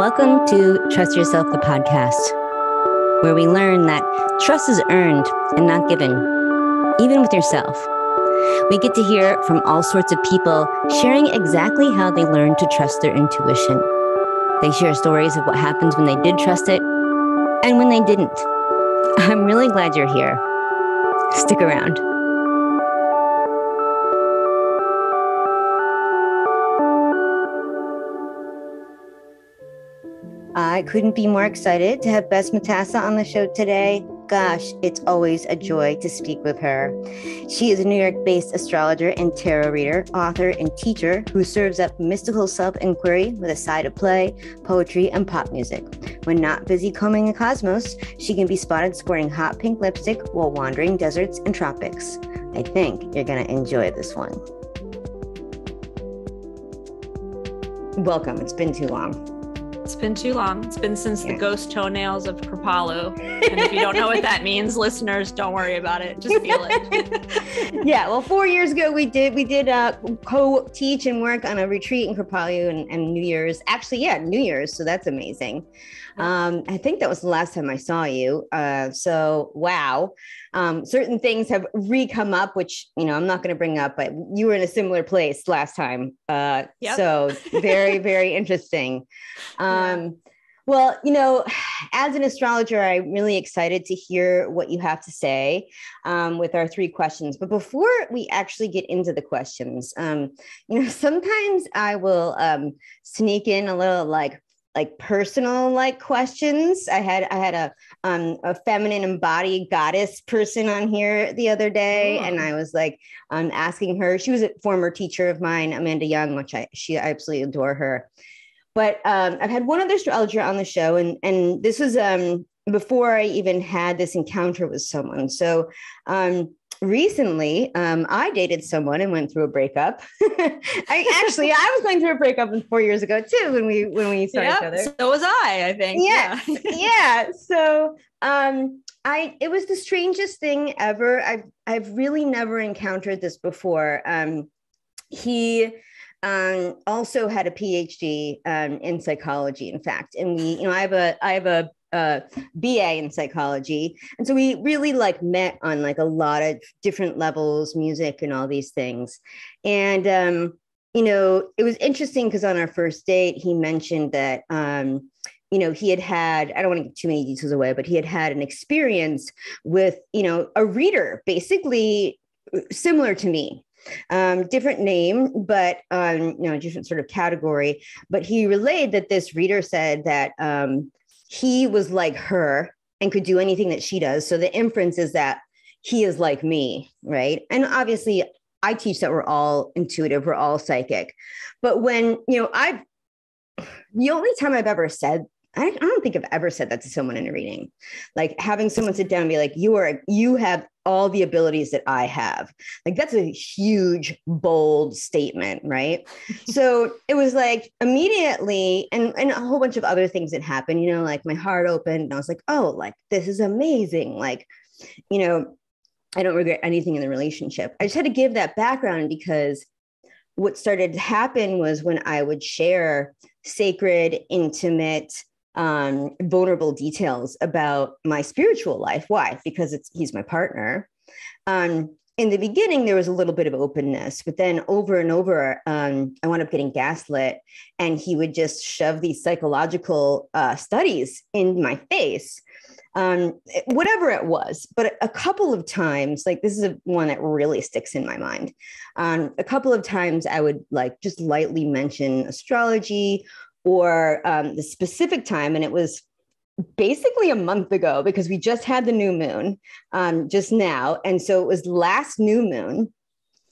Welcome to Trust Yourself, the podcast, where we learn that trust is earned and not given, even with yourself. We get to hear from all sorts of people sharing exactly how they learned to trust their intuition. They share stories of what happens when they did trust it and when they didn't. I'm really glad you're here. Stick around. I couldn't be more excited to have Bess Matassa on the show today. Gosh, it's always a joy to speak with her. She is a New York-based astrologer and tarot reader, author, and teacher who serves up mystical self-inquiry with a side of play, poetry, and pop music. When not busy combing the cosmos, she can be spotted sporting hot pink lipstick while wandering deserts and tropics. I think you're going to enjoy this one. Welcome. It's been too long. It's been too long. It's been since the ghost toenails of Kripalu. And if you don't know what that means, listeners, don't worry about it. Just feel it. Yeah. Well, 4 years ago, we did co-teach and work on a retreat in Kripalu and New Year's. Actually, New Year's. So that's amazing. I think that was the last time I saw you. So, wow. Certain things have come up, which, I'm not going to bring up, but you were in a similar place last time. So very, very interesting. Well, as an astrologer, I'm really excited to hear what you have to say with our 3 questions. But before we actually get into the questions, sometimes I will sneak in a little like personal questions. I had a feminine embodied goddess person on here the other day, and I was asking her. She was a former teacher of mine, Amanda Young, which I absolutely adore her. But I've had one other astrologer on the show, and this was before I even had this encounter with someone. So recently, I dated someone and went through a breakup. I was going through a breakup 4 years ago too when we saw each other. So was I think. Yeah. So it was the strangest thing ever. I've really never encountered this before. He also had a PhD in psychology, in fact, and I have a BA in psychology, and so we really met on a lot of different levels, music and all these things. And it was interesting because on our first date he mentioned that he had, I don't want to give too many details away, but he had an experience with a reader basically similar to me. Different name, but different sort of category. But he relayed that this reader said that he was like her and could do anything that she does. So the inference is that he is like me, right? And obviously, I teach that we're all intuitive, we're all psychic. But when the only time I've ever said, I don't think I've ever said that to someone in a reading, having someone sit down and be like, you have all the abilities that I have. That's a huge, bold statement, right? So it was immediately, and a whole bunch of other things that happened, my heart opened and I was like, oh, this is amazing. I don't regret anything in the relationship. I just had to give that background because what started to happen was when I would share sacred, intimate, vulnerable details about my spiritual life. Why? Because he's my partner. In the beginning, there was a little bit of openness, but then over and over, I wound up getting gaslit, and he would just shove these psychological studies in my face, whatever it was. But a couple of times, this is one that really sticks in my mind. A couple of times I would just lightly mention astrology or the specific time. And it was basically a month ago because we just had the new moon just now. And so it was last new moon.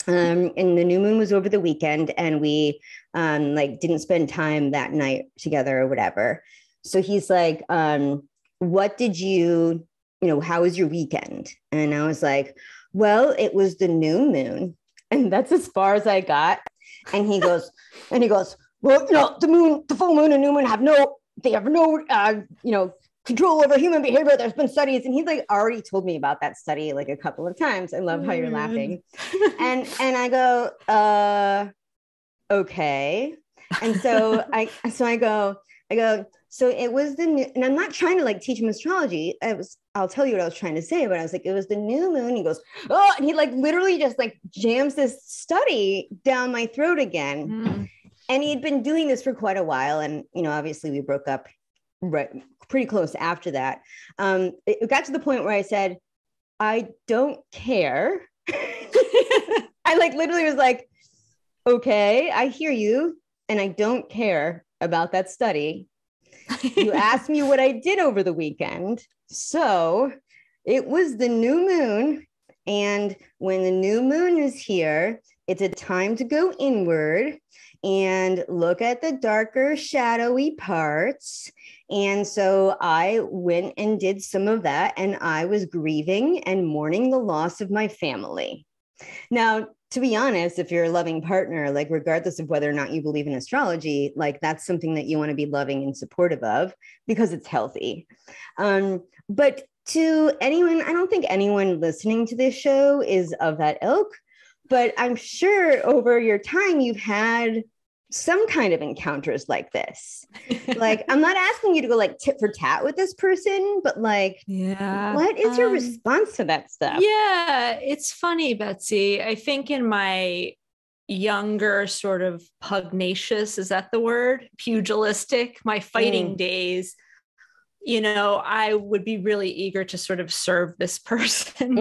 And the new moon was over the weekend, and we didn't spend time that night together or whatever. So he's like, what did you, how was your weekend? And I was like, well, it was the new moon. And that's as far as I got. And he goes, well, the full moon and new moon have no control over human behavior. There's been studies, and he's already told me about that study a couple of times. I love how you're laughing. And I go, okay. And so I go, So it was the new, and I'm not trying to like teach him astrology. I'll tell you what I was trying to say, but I was like, it was the new moon. He goes, oh, and he like literally just like jams this study down my throat again. Mm. And he'd been doing this for quite a while. And, you know, obviously we broke up right pretty close after that. It got to the point where I said, I don't care. I like literally was like, okay, I hear you. And I don't care about that study. You asked me what I did over the weekend. So it was the new moon. And when the new moon is here, it's a time to go inward and look at the darker, shadowy parts. And so I went and did some of that. And I was grieving and mourning the loss of my family. Now, to be honest, if you're a loving partner, like regardless of whether or not you believe in astrology, like that's something that you want to be loving and supportive of because it's healthy. But to anyone, I don't think anyone listening to this show is of that ilk, but I'm sure over your time you've had some kind of encounters like this. Like, I'm not asking you to go like tit for tat with this person, but like, what is your response to that stuff? Yeah, it's funny, Betsy. I think in my younger sort of pugnacious, is that the word? Pugilistic, my fighting days, you know, I would be really eager to sort of serve this person,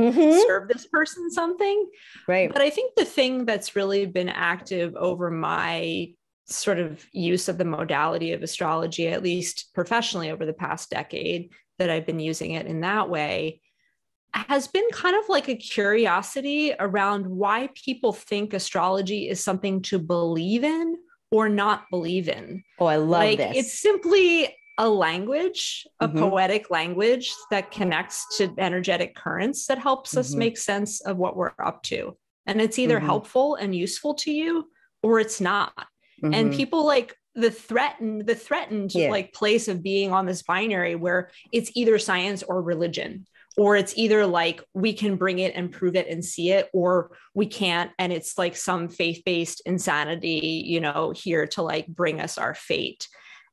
serve this person something. Right. But I think the thing that's really been active over my sort of use of the modality of astrology, at least professionally over the past decade that I've been using it in that way, has been kind of like a curiosity around why people think astrology is something to believe in or not believe in. Oh, I love this. It's simply a language, a poetic language that connects to energetic currents that helps us make sense of what we're up to. And it's either helpful and useful to you or it's not. And people like the threatened like place of being on this binary where it's either science or religion, or it's either like we can bring it and prove it and see it, or we can't. And it's like some faith-based insanity, you know, here to like bring us our fate.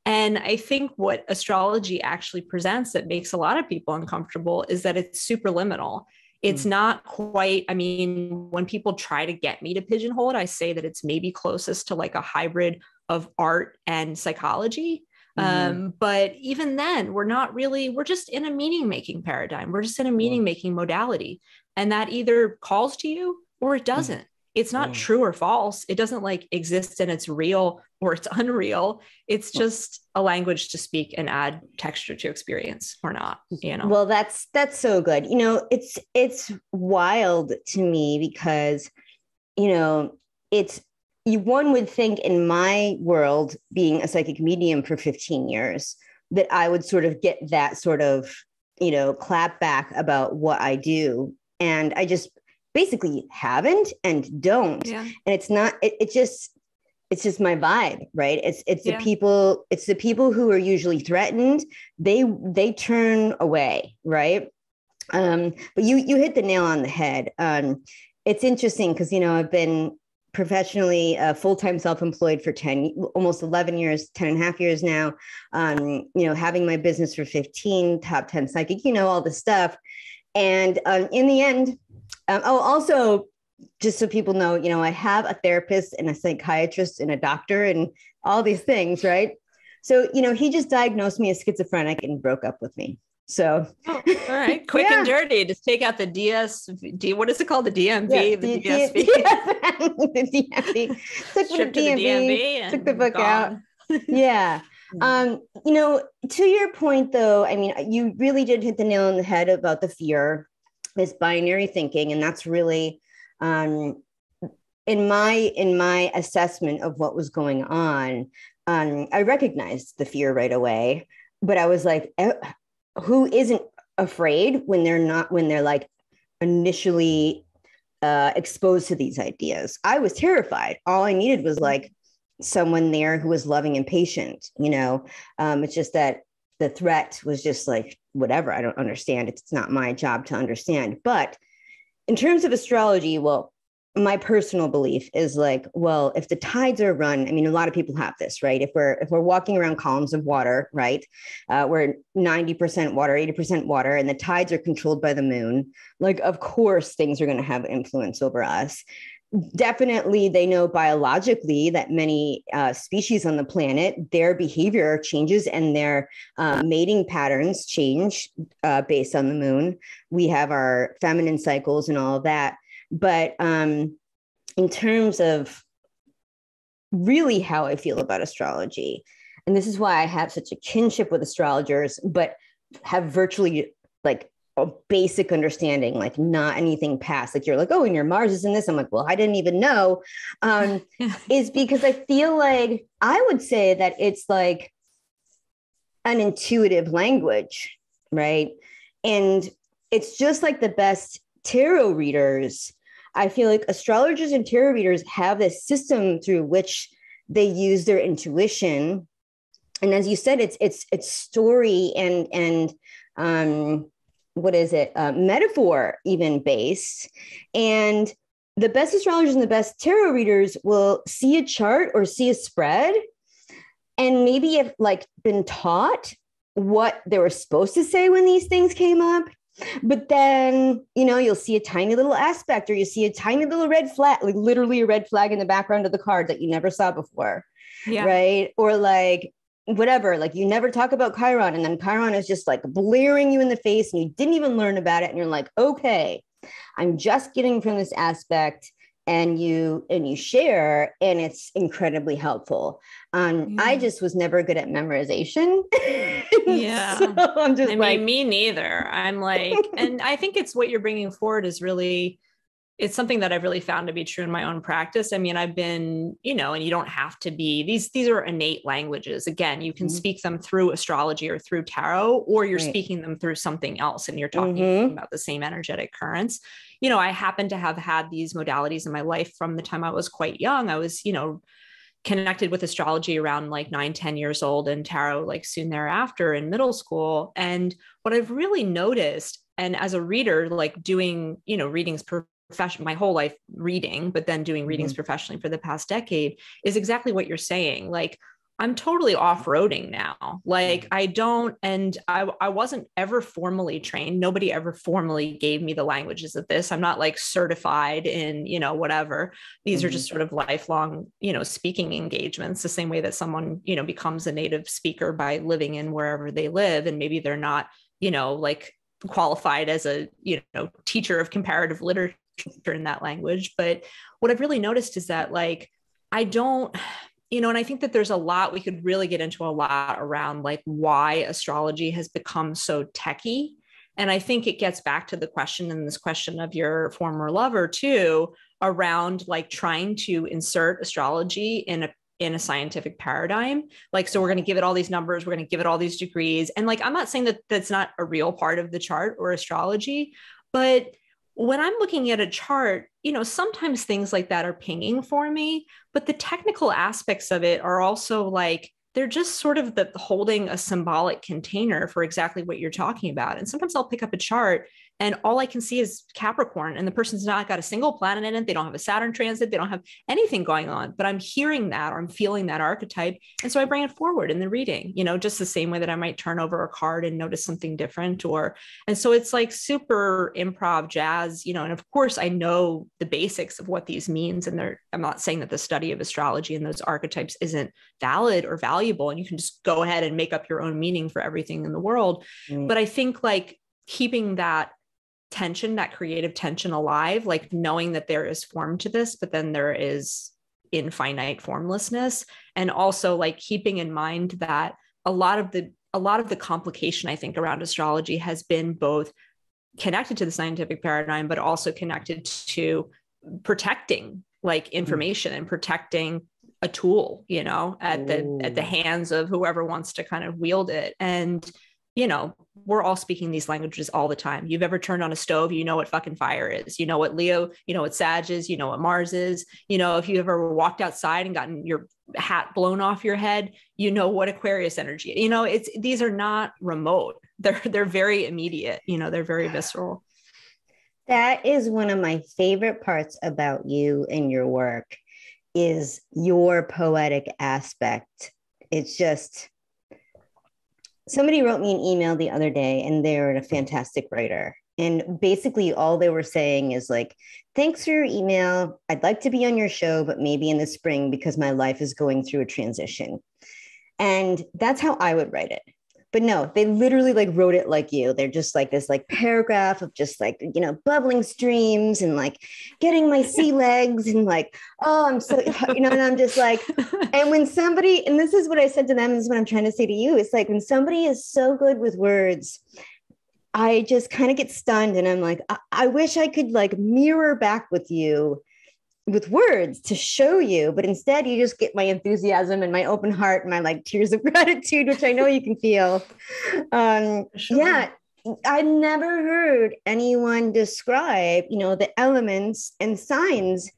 And I think what astrology actually presents that makes a lot of people uncomfortable is that it's superliminal. It's not quite, I mean, when people try to get me to pigeonhole it, I say that it's maybe closest to like a hybrid of art and psychology. But even then, we're just in a meaning-making paradigm. We're just in a meaning-making modality. And that either calls to you or it doesn't. It's not true or false. It doesn't like exist and it's real or it's unreal. It's just a language to speak and add texture to experience or not, you know? Well, that's so good. You know, it's wild to me because, you know, one would think in my world, being a psychic medium for 15 years, that I would sort of get that sort of, you know, clap back about what I do. And I just basically haven't and don't. Yeah. And it's not, it's just my vibe, right? It's the people who are usually threatened. They turn away, right? But you hit the nail on the head. It's interesting because, you know, I've been professionally full-time self-employed for almost 11 years, 10 and a half years now. You know, having my business for 15, top 10 psychic, you know, all this stuff. And in the end, also, just so people know, you know, I have a therapist and a psychiatrist and a doctor and all these things, right? So, you know, he just diagnosed me as schizophrenic and broke up with me. So, all right, quick and dirty. Just take out the what is it called? The DMV, the DSV. The DMV. Took the DMV, took the book out. Yeah. You know, to your point, though, I mean, you really did hit the nail on the head about the fear, this binary thinking, and that's really in my assessment of what was going on. I recognized the fear right away, but I was like, who isn't afraid when they're like initially exposed to these ideas? I was terrified. All I needed was like someone there who was loving and patient, you know. It's just that the threat was just like, whatever, I don't understand. It's not my job to understand. But in terms of astrology, well, my personal belief is like, well, if the tides are run, I mean, a lot of people have this, right? If we're walking around columns of water, right? We're 90% water, 80% water, and the tides are controlled by the moon. Like, of course, things are going to have influence over us. Definitely, they know biologically that many species on the planet, their behavior changes and their mating patterns change based on the moon. We have our feminine cycles and all of that. But in terms of really how I feel about astrology, and this is why I have such a kinship with astrologers, but have virtually like a basic understanding, like not anything past, like you're like, oh, and your Mars is in this. I'm like, well, I didn't even know, is because I feel like I would say that it's like an intuitive language, right? And it's just like the best tarot readers. I feel like astrologers and tarot readers have this system through which they use their intuition. And as you said, it's story and what is it? Metaphor even based. And the best astrologers and the best tarot readers will see a chart or see a spread and maybe have like been taught what they were supposed to say when these things came up. But then, you'll see a tiny little aspect, or you see a tiny little red flag, like literally a red flag in the background of the card that you never saw before. Yeah. Right. Or like whatever, like you never talk about Chiron, and then Chiron is just like blaring you in the face and you didn't even learn about it. And you're like, okay, I'm just getting from this aspect. And you share, and it's incredibly helpful. I just was never good at memorization. Yeah. So I'm just me neither. I'm like, and I think it's what you're bringing forward is really, it's something that I've really found to be true in my own practice. I mean, I've been, and you don't have to be, these are innate languages. Again, you can speak them through astrology or through tarot, or you're speaking them through something else and you're talking about the same energetic currents. I happen to have had these modalities in my life from the time I was quite young. I was, connected with astrology around like 9-10 years old, and tarot like soon thereafter in middle school. And what I've really noticed, and as a reader, like doing, readings my whole life reading, but then doing readings professionally for the past decade, is exactly what you're saying. Like, I'm totally off-roading now. Like I wasn't ever formally trained. Nobody ever formally gave me the languages of this. I'm not like certified in, whatever. These are just sort of lifelong, speaking engagements, the same way that someone, becomes a native speaker by living in wherever they live. And maybe they're not, like qualified as a, teacher of comparative literature in that language. But what I've really noticed is that like, I don't, and I think that there's a lot, we could really get into a lot around like why astrology has become so techie. And I think it gets back to the question, and this question of your former lover too, around like trying to insert astrology in a scientific paradigm. Like, so we're going to give it all these numbers, we're going to give it all these degrees. And like, I'm not saying that that's not a real part of the chart or astrology, but when I'm looking at a chart, sometimes things like that are pinging for me, but the technical aspects of it are also like, they're just sort of holding a symbolic container for exactly what you're talking about. And sometimes I'll pick up a chart and all I can see is Capricorn, and the person's not got a single planet in it. They don't have a Saturn transit. They don't have anything going on, but I'm hearing that, or I'm feeling that archetype. And so I bring it forward in the reading, just the same way that I might turn over a card and notice something different, and so it's like super improv jazz, and of course I know the basics of what these means. And I'm not saying that the study of astrology and those archetypes isn't valid or valuable, and you can just go ahead and make up your own meaning for everything in the world. But I think like keeping that tension, that creative tension alive, like knowing that there is form to this, but then there is infinite formlessness. And also like keeping in mind that a lot of the complication, I think, around astrology has been both connected to the scientific paradigm, but also connected to protecting like information and protecting a tool, at the hands of whoever wants to kind of wield it. And we're all speaking these languages all the time. You've ever turned on a stove, what fucking fire is, what Leo, what Sag is, what Mars is, if you ever walked outside and gotten your hat blown off your head, what Aquarius energy, these are not remote. They're very immediate, they're very visceral. That is one of my favorite parts about you and your work is your poetic aspect. It's just somebody wrote me an email the other day and they're a fantastic writer. And basically all they were saying is like, thanks for your email. I'd like to be on your show, but maybe in the spring because my life is going through a transition. And that's how I would write it. But no, they literally like wrote it like you. They're just like this like paragraph of just like, you know, bubbling streams and like getting my sea legs and like, oh, I'm so, you know, and I'm just like, and when somebody, and this is what I said to them, this is what I'm trying to say to you. It's like when somebody is so good with words, I just kind of get stunned and I'm like, I wish I could like mirror back with you with words to show you, but instead you just get my enthusiasm and my open heart and my like tears of gratitude, which I know you can feel. Sure. Yeah, I've never heard anyone describe, you know, the elements and signs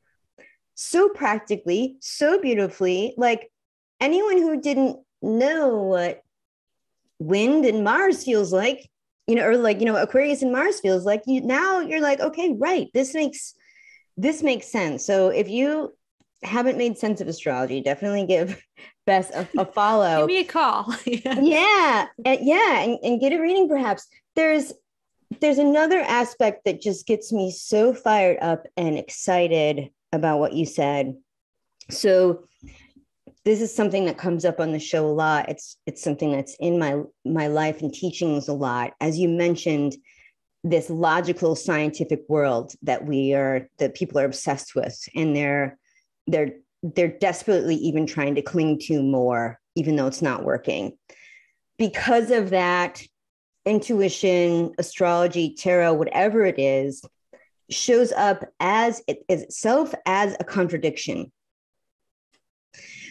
so practically, so beautifully. Like anyone who didn't know what wind and Mars feels like, you know, or like, you know, Aquarius and Mars feels like, you now you're like, okay, right, this makes sense. So if you haven't made sense of astrology, definitely give Bess a follow. Give me a call. Yeah. And get a reading perhaps. There's another aspect that just gets me so fired up and excited about what you said. So this is something that comes up on the show a lot. It's something that's in my life and teachings a lot. As you mentioned, this logical scientific world that people are obsessed with, and they're desperately even trying to cling to more, even though it's not working. Because of that, intuition, astrology, tarot, whatever it is, shows up as itself as a contradiction.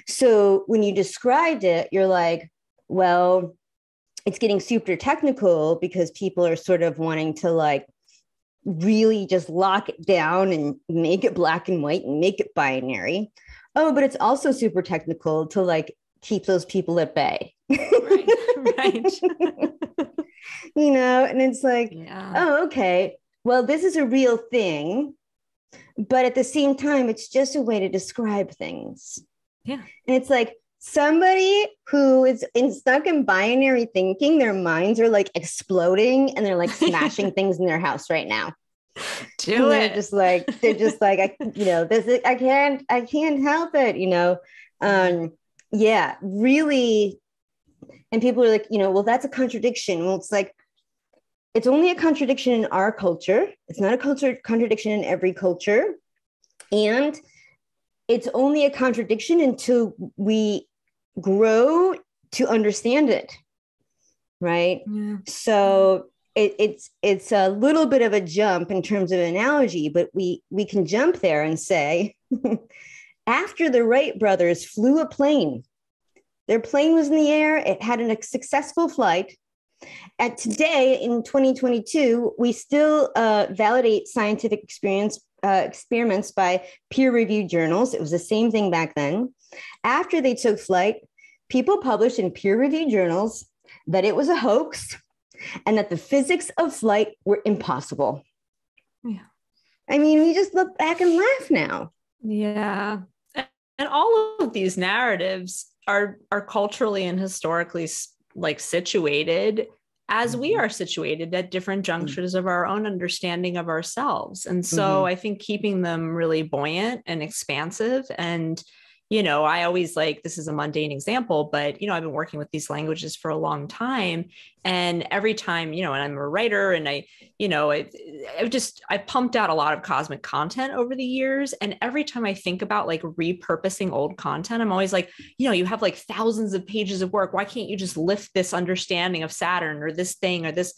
So when you described it, you're like, well, it's getting super technical because people are sort of wanting to like really just lock it down and make it black and white and make it binary. Oh, but it's also super technical to like keep those people at bay. Right. You know, and it's like, yeah. Oh, okay. Well, this is a real thing, but at the same time, it's just a way to describe things. Yeah. And it's like, somebody who is stuck in binary thinking, their minds are like exploding and they're like smashing things in their house right now. Do it. They're just like, I can't help it, you know? Yeah, really. And people are like, you know, well, that's a contradiction. Well, it's like, it's only a contradiction in our culture. It's not a contradiction in every culture. And it's only a contradiction until we grow to understand it, right? Yeah. So it's a little bit of a jump in terms of analogy, but we can jump there and say, after the Wright brothers flew a plane, their plane was in the air, it had a successful flight. And today in 2022, we still validate scientific experiments by peer-reviewed journals. It was the same thing back then. After they took flight, people published in peer-reviewed journals that it was a hoax and that the physics of flight were impossible. Yeah. I mean, we just look back and laugh now. Yeah. And all of these narratives are culturally and historically like situated as we are situated at different junctures of our own understanding of ourselves. And so I think keeping them really buoyant and expansive, and, you know, I always like, this is a mundane example, but, you know, I've been working with these languages for a long time. And every time, you know, and I'm a writer and I pumped out a lot of cosmic content over the years. And every time I think about like repurposing old content, I'm always like, you know, you have like thousands of pages of work. Why can't you just lift this understanding of Saturn or this thing or this?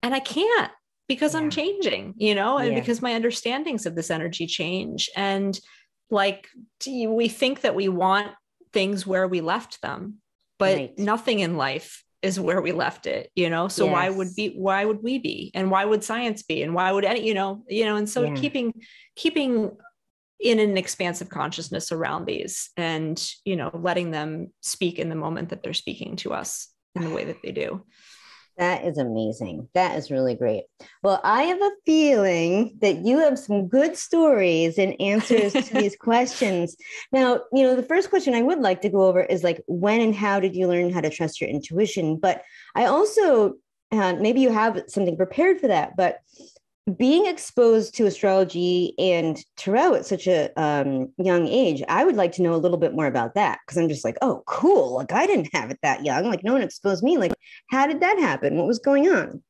And I can't, because I'm changing, you know, and because my understandings of this energy change. And like, we think that we want things where we left them, but nothing in life is where we left it, you know? So why would we be, and why would science be? And why would any, you know, and so keeping in an expansive consciousness around these and, you know, letting them speak in the moment that they're speaking to us in the way that they do. That is amazing. That is really great. Well, I have a feeling that you have some good stories and answers to these questions. Now, the first question I would like to go over is like, when and how did you learn how to trust your intuition? But I also, maybe you have something prepared for that, but being exposed to astrology and tarot at such a young age, I would like to know a little bit more about that, because I'm just like, oh, cool. Like, I didn't have it that young. Like, no one exposed me. Like, how did that happen? What was going on?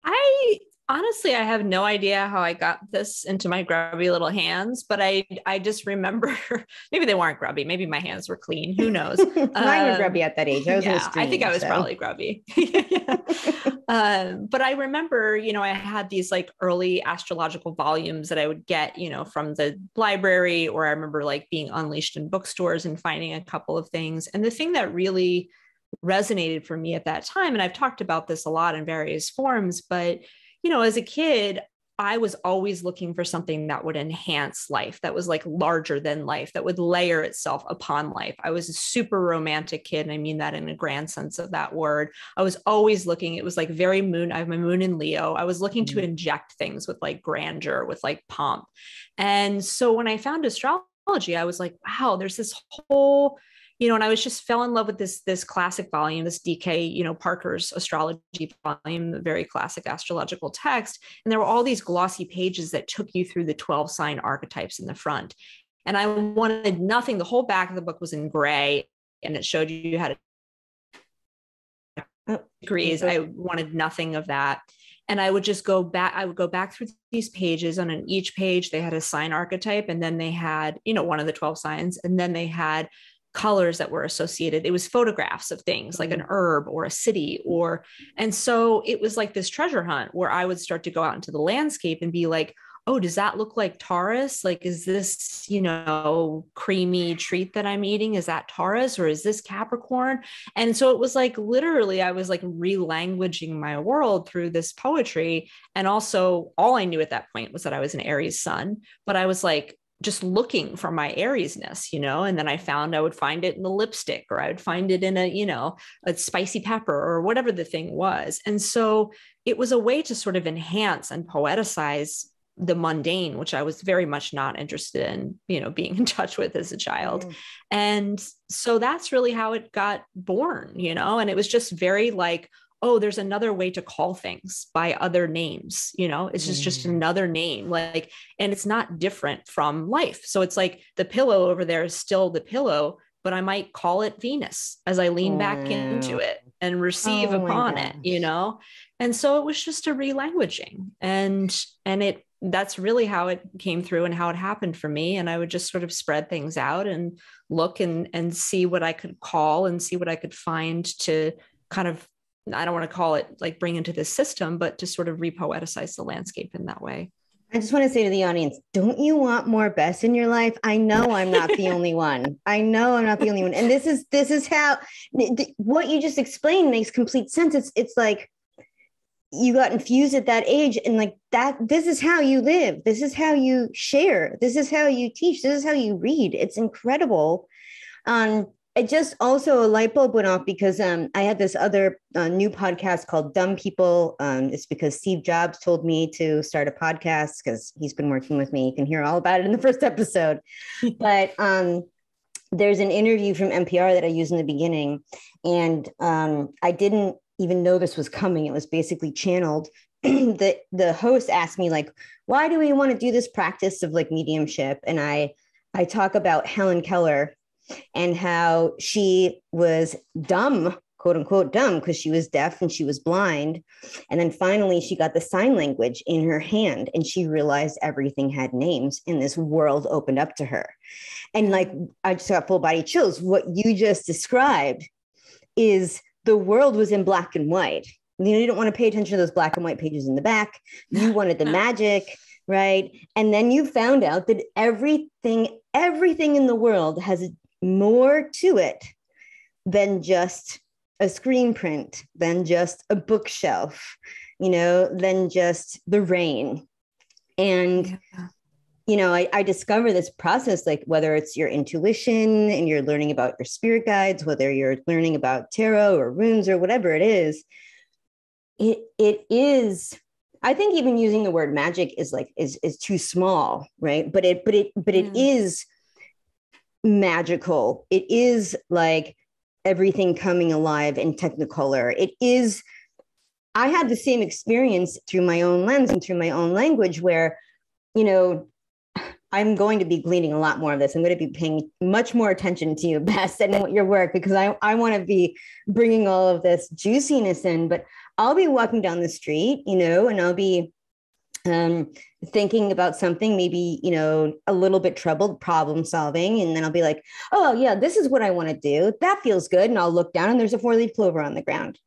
I honestly, I have no idea how I got this into my grubby little hands, but I just remember maybe they weren't grubby. Maybe my hands were clean. Who knows? Mine were grubby at that age. I was in a Yeah, stream, I think I was so. probably grubby. But I remember, I had these like early astrological volumes that I would get, from the library, or I remember like being unleashed in bookstores and finding a couple of things. And the thing that really resonated for me at that time, and I've talked about this a lot in various forms, but as a kid, I was always looking for something that would enhance life, that was like larger than life, that would layer itself upon life. I was a super romantic kid, and I mean that in a grand sense of that word. I was always looking, it was like very moon, I have my moon in Leo. I was looking to inject things with like grandeur, with like pomp. And so when I found astrology, I was like, wow, there's this whole and I was just fell in love with this classic volume, this DK, Parker's astrology volume, the very classic astrological text. And there were all these glossy pages that took you through the 12 sign archetypes in the front. And I wanted nothing. The whole back of the book was in gray, and it showed you how to degrees. I wanted nothing of that. And I would just go back. I would go back through these pages, and on each page they had a sign archetype, and then they had, one of the 12 signs, and then they had colors that were associated. It was photographs of things like an herb or a city, and so it was like this treasure hunt where I would start to go out into the landscape and be like, oh, does that look like Taurus? Like, is this, creamy treat that I'm eating? Is that Taurus, or is this Capricorn? And so it was like, literally, I was like relanguaging my world through this poetry. And also all I knew at that point was that I was an Aries sun, but I was like, just looking for my Ariesness, and then I would find it in the lipstick, or I would find it in a spicy pepper, or whatever the thing was. And so it was a way to sort of enhance and poeticize the mundane, which I was very much not interested in, being in touch with as a child. And so that's really how it got born, and it was just very like, oh, there's another way to call things by other names. It's just another name, like, and it's not different from life. So it's like the pillow over there is still the pillow, but I might call it Venus as I lean back into it and receive upon it, And so it was just a relanguaging, and that's really how it came through and how it happened for me. And I would just sort of spread things out and look and see what I could call and see what I could find to kind of, I don't want to call it like bring into this system, but to sort of repoeticize the landscape in that way. I just want to say to the audience, don't you want more Bess in your life? I know I'm not the only one. I know I'm not the only one. And this is how what you just explained makes complete sense. It's like you got infused at that age, and like that, this is how you live. This is how you share. This is how you teach. This is how you read. It's incredible. It just also a light bulb went off because I had this other new podcast called Dumb People. It's because Steve Jobs told me to start a podcast because he's been working with me. You can hear all about it in the first episode. But there's an interview from NPR that I used in the beginning, and I didn't even know this was coming. It was basically channeled. The host asked me, like, why do we want to do this practice of like mediumship? And I talk about Helen Keller and how she was dumb, quote unquote dumb, because she was deaf and she was blind. And then finally she got the sign language in her hand, and she realized everything had names, and this world opened up to her. And like, I just got full body chills. What you just described is the world was in black and white. You don't want to pay attention to those black and white pages in the back. You wanted the magic, right? And then you found out that everything in the world has more to it than just a screen print, than just a bookshelf, than just the rain. And, I discover this process, like whether it's your intuition and you're learning about your spirit guides, whether you're learning about tarot or runes or whatever it is, it is, I think even using the word magic is like is too small, right? But it is magical. It is like everything coming alive in Technicolor. It is, I had the same experience through my own lens and through my own language where, you know, I'm going to be gleaning a lot more of this. I'm going to be paying much more attention to you, Bess, and your work, because I want to be bringing all of this juiciness in. But I'll be walking down the street, you know, and I'll be thinking about something, maybe, you know, a little bit troubled, problem solving. And then I'll be like, oh, yeah, this is what I want to do. That feels good. And I'll look down and there's a 4-leaf clover on the ground.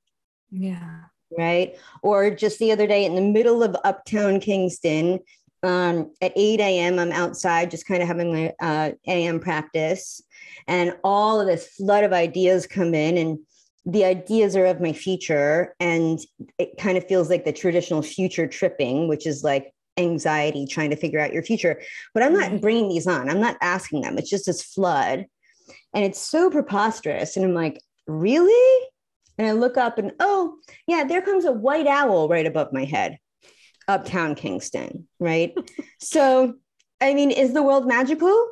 Yeah. Right. Or just the other day in the middle of uptown Kingston, at 8 a.m., I'm outside just kind of having my AM practice, and all of this flood of ideas come in, and the ideas are of my future. And it kind of feels like the traditional future tripping, which is like anxiety, trying to figure out your future. But I'm not bringing these on. I'm not asking them. It's just this flood. And it's so preposterous. And I'm like, really? And I look up and, oh, yeah, there comes a white owl right above my head. Uptown Kingston, right? So, I mean, is the world magical?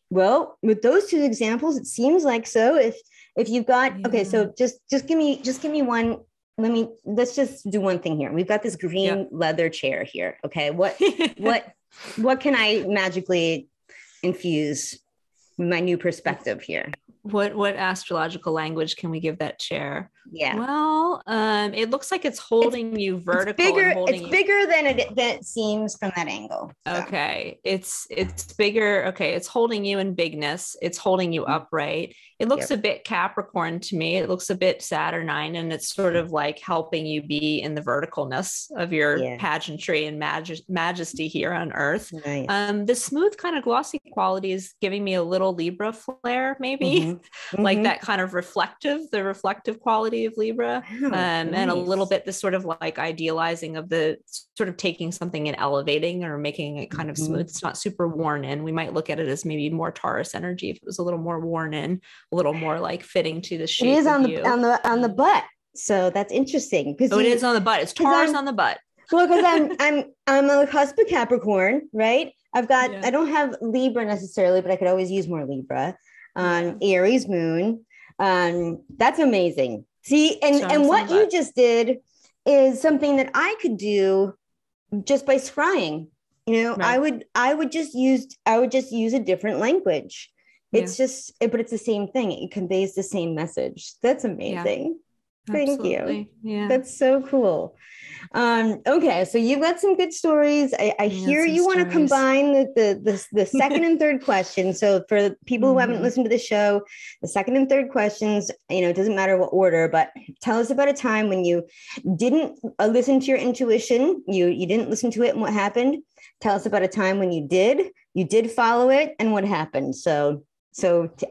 Well, with those two examples, it seems like so. If you've got, okay, so just give me one. Let's just do one thing here. We've got this green leather chair here. Okay, what can I magically infuse with my new perspective here? What astrological language can we give that chair? Yeah. Well, it looks like it's holding you vertical. It's bigger than it seems from that angle. So. Okay. It's bigger. Okay. It's holding you in bigness. It's holding you upright. It looks a bit Capricorn to me. It looks a bit Saturnine, and it's sort of like helping you be in the verticalness of your pageantry and majesty here on earth. Nice. The smooth kind of glossy quality is giving me a little Libra flair, maybe like that kind of the reflective quality of Libra. And a little bit this sort of like idealizing of the sort of taking something and elevating or making it kind of smooth. It's not super worn in. We might look at it as maybe more Taurus energy if it was a little more worn in, a little more like fitting to the shape. It is on the butt. So that's interesting. It is on the butt. It's Taurus on the butt. Well, because I'm on the cusp of Capricorn, right? I've got I don't have Libra necessarily, but I could always use more Libra. Aries moon. That's amazing. See, and what you just did is something that I could do just by scrying. You know, I would just use a different language. It's just, but it's the same thing. It conveys the same message. That's amazing. Thank you. Yeah. That's so cool. Okay. So you've got some good stories. I hear you want to combine the second and third question. So for people who haven't listened to the show, the second and third questions, you know, it doesn't matter what order, but tell us about a time when you didn't listen to your intuition. You didn't listen to it and what happened. Tell us about a time when you did follow it and what happened. So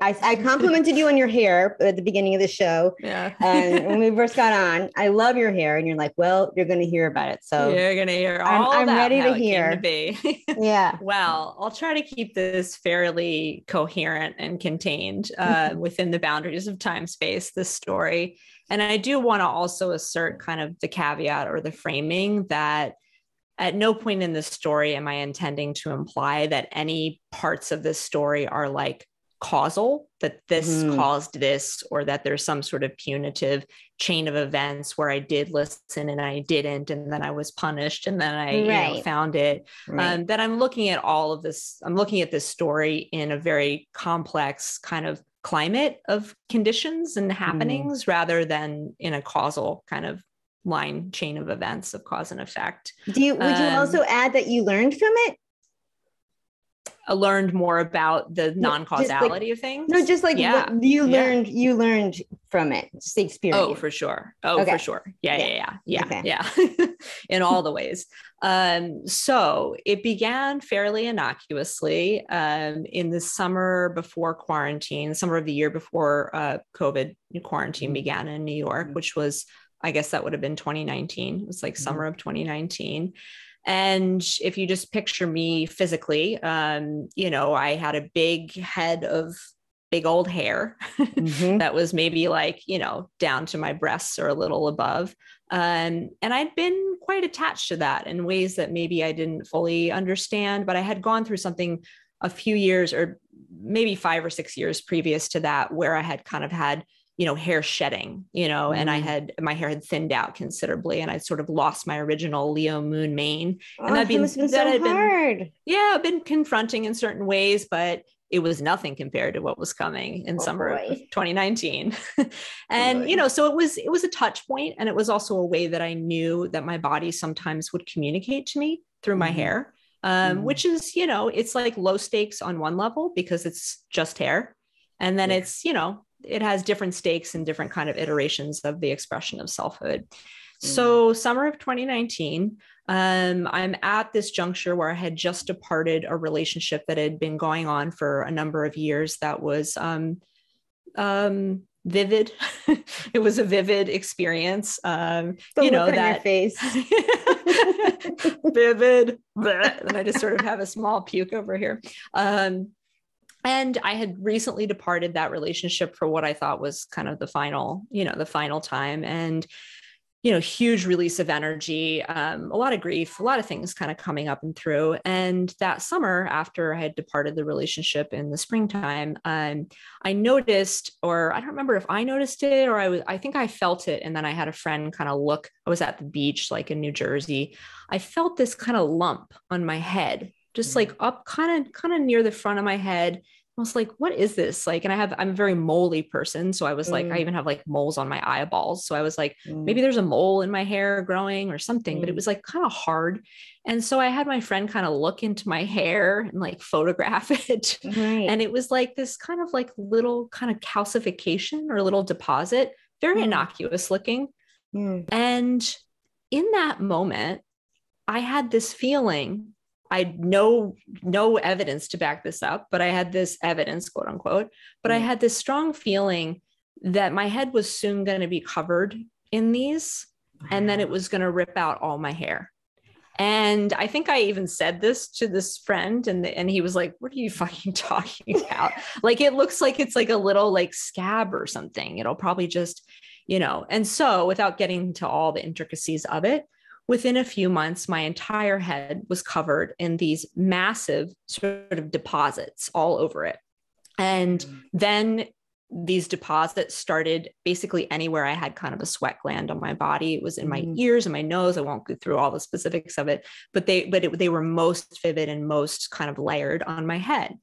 I complimented you on your hair at the beginning of the show. Yeah. And when we first got on, I love your hair. And you're like, well, you're going to hear about it. So you're going to hear all I'm about ready how to hear. It came to be. Yeah. Well, I'll try to keep this fairly coherent and contained within the boundaries of time space, this story. And I do want to also assert kind of the caveat or the framing that at no point in this story am I intending to imply that any parts of this story are like causal, that this caused this, or that there's some sort of punitive chain of events where I did listen and I didn't, and then I was punished, and then I found it. That I'm looking at all of this. I'm looking at this story in a very complex kind of climate of conditions and happenings rather than in a causal kind of line chain of events of cause and effect. Would you also add that you learned from it? I learned more about the non-causality of things. No, just like what you learned from it, just the experience. Oh, for sure. For sure. Yeah. In all the ways. So it began fairly innocuously in the summer before quarantine, summer of the year before COVID quarantine began in New York, which was, I guess that would have been 2019. It was like summer of 2019. And if you just picture me physically, you know, I had a big head of big old hair Mm-hmm. that was maybe like, down to my breasts or a little above. And I'd been quite attached to that in ways that maybe I didn't fully understand, but I had gone through something a few years or maybe 5 or 6 years previous to that, where I had kind of had, hair shedding, and my hair had thinned out considerably, and I'd sort of lost my original Leo moon mane. And That must have been so hard. I've been confronting in certain ways, but it was nothing compared to what was coming in summer of 2019. And, so it was a touch point. And it was also a way that I knew that my body sometimes would communicate to me through my hair, which is, it's like low stakes on one level because it's just hair. And then it's, it has different stakes and different kind of iterations of the expression of selfhood. So summer of 2019, I'm at this juncture where I had just departed a relationship that had been going on for a number of years. That was vivid. It was a vivid experience. The look on your face. Vivid. And I just sort of have a small puke over here. And I had recently departed that relationship for what I thought was kind of the final time. And, huge release of energy, a lot of grief, a lot of things kind of coming up and through. And that summer, after I had departed the relationship in the springtime, I noticed, or I don't remember if I noticed it or I think I felt it. And then I had a friend kind of look, I was at the beach, like in New Jersey. I felt this kind of lump on my head, just like up kind of near the front of my head. I was like, what is this? Like, and I'm a very moldy person. So I was like, I even have like moles on my eyeballs. So I was like, maybe there's a mole in my hair growing or something, but it was like kind of hard. And so I had my friend kind of look into my hair and like photograph it. Right. And it was like this kind of like little kind of calcification or a little deposit, very innocuous looking. And in that moment, I had this feeling. I had no evidence to back this up, but I had this evidence, quote unquote, but I had this strong feeling that my head was soon going to be covered in these, and then it was going to rip out all my hair. And I think I even said this to this friend, and he was like, what are you fucking talking about? Like, it looks like it's like a little like scab or something. It'll probably just, and so without getting into all the intricacies of it, within a few months, my entire head was covered in these massive sort of deposits all over it. And then these deposits started basically anywhere I had kind of a sweat gland on my body. It was in my ears and my nose. I won't go through all the specifics of it, but they were most vivid and most kind of layered on my head.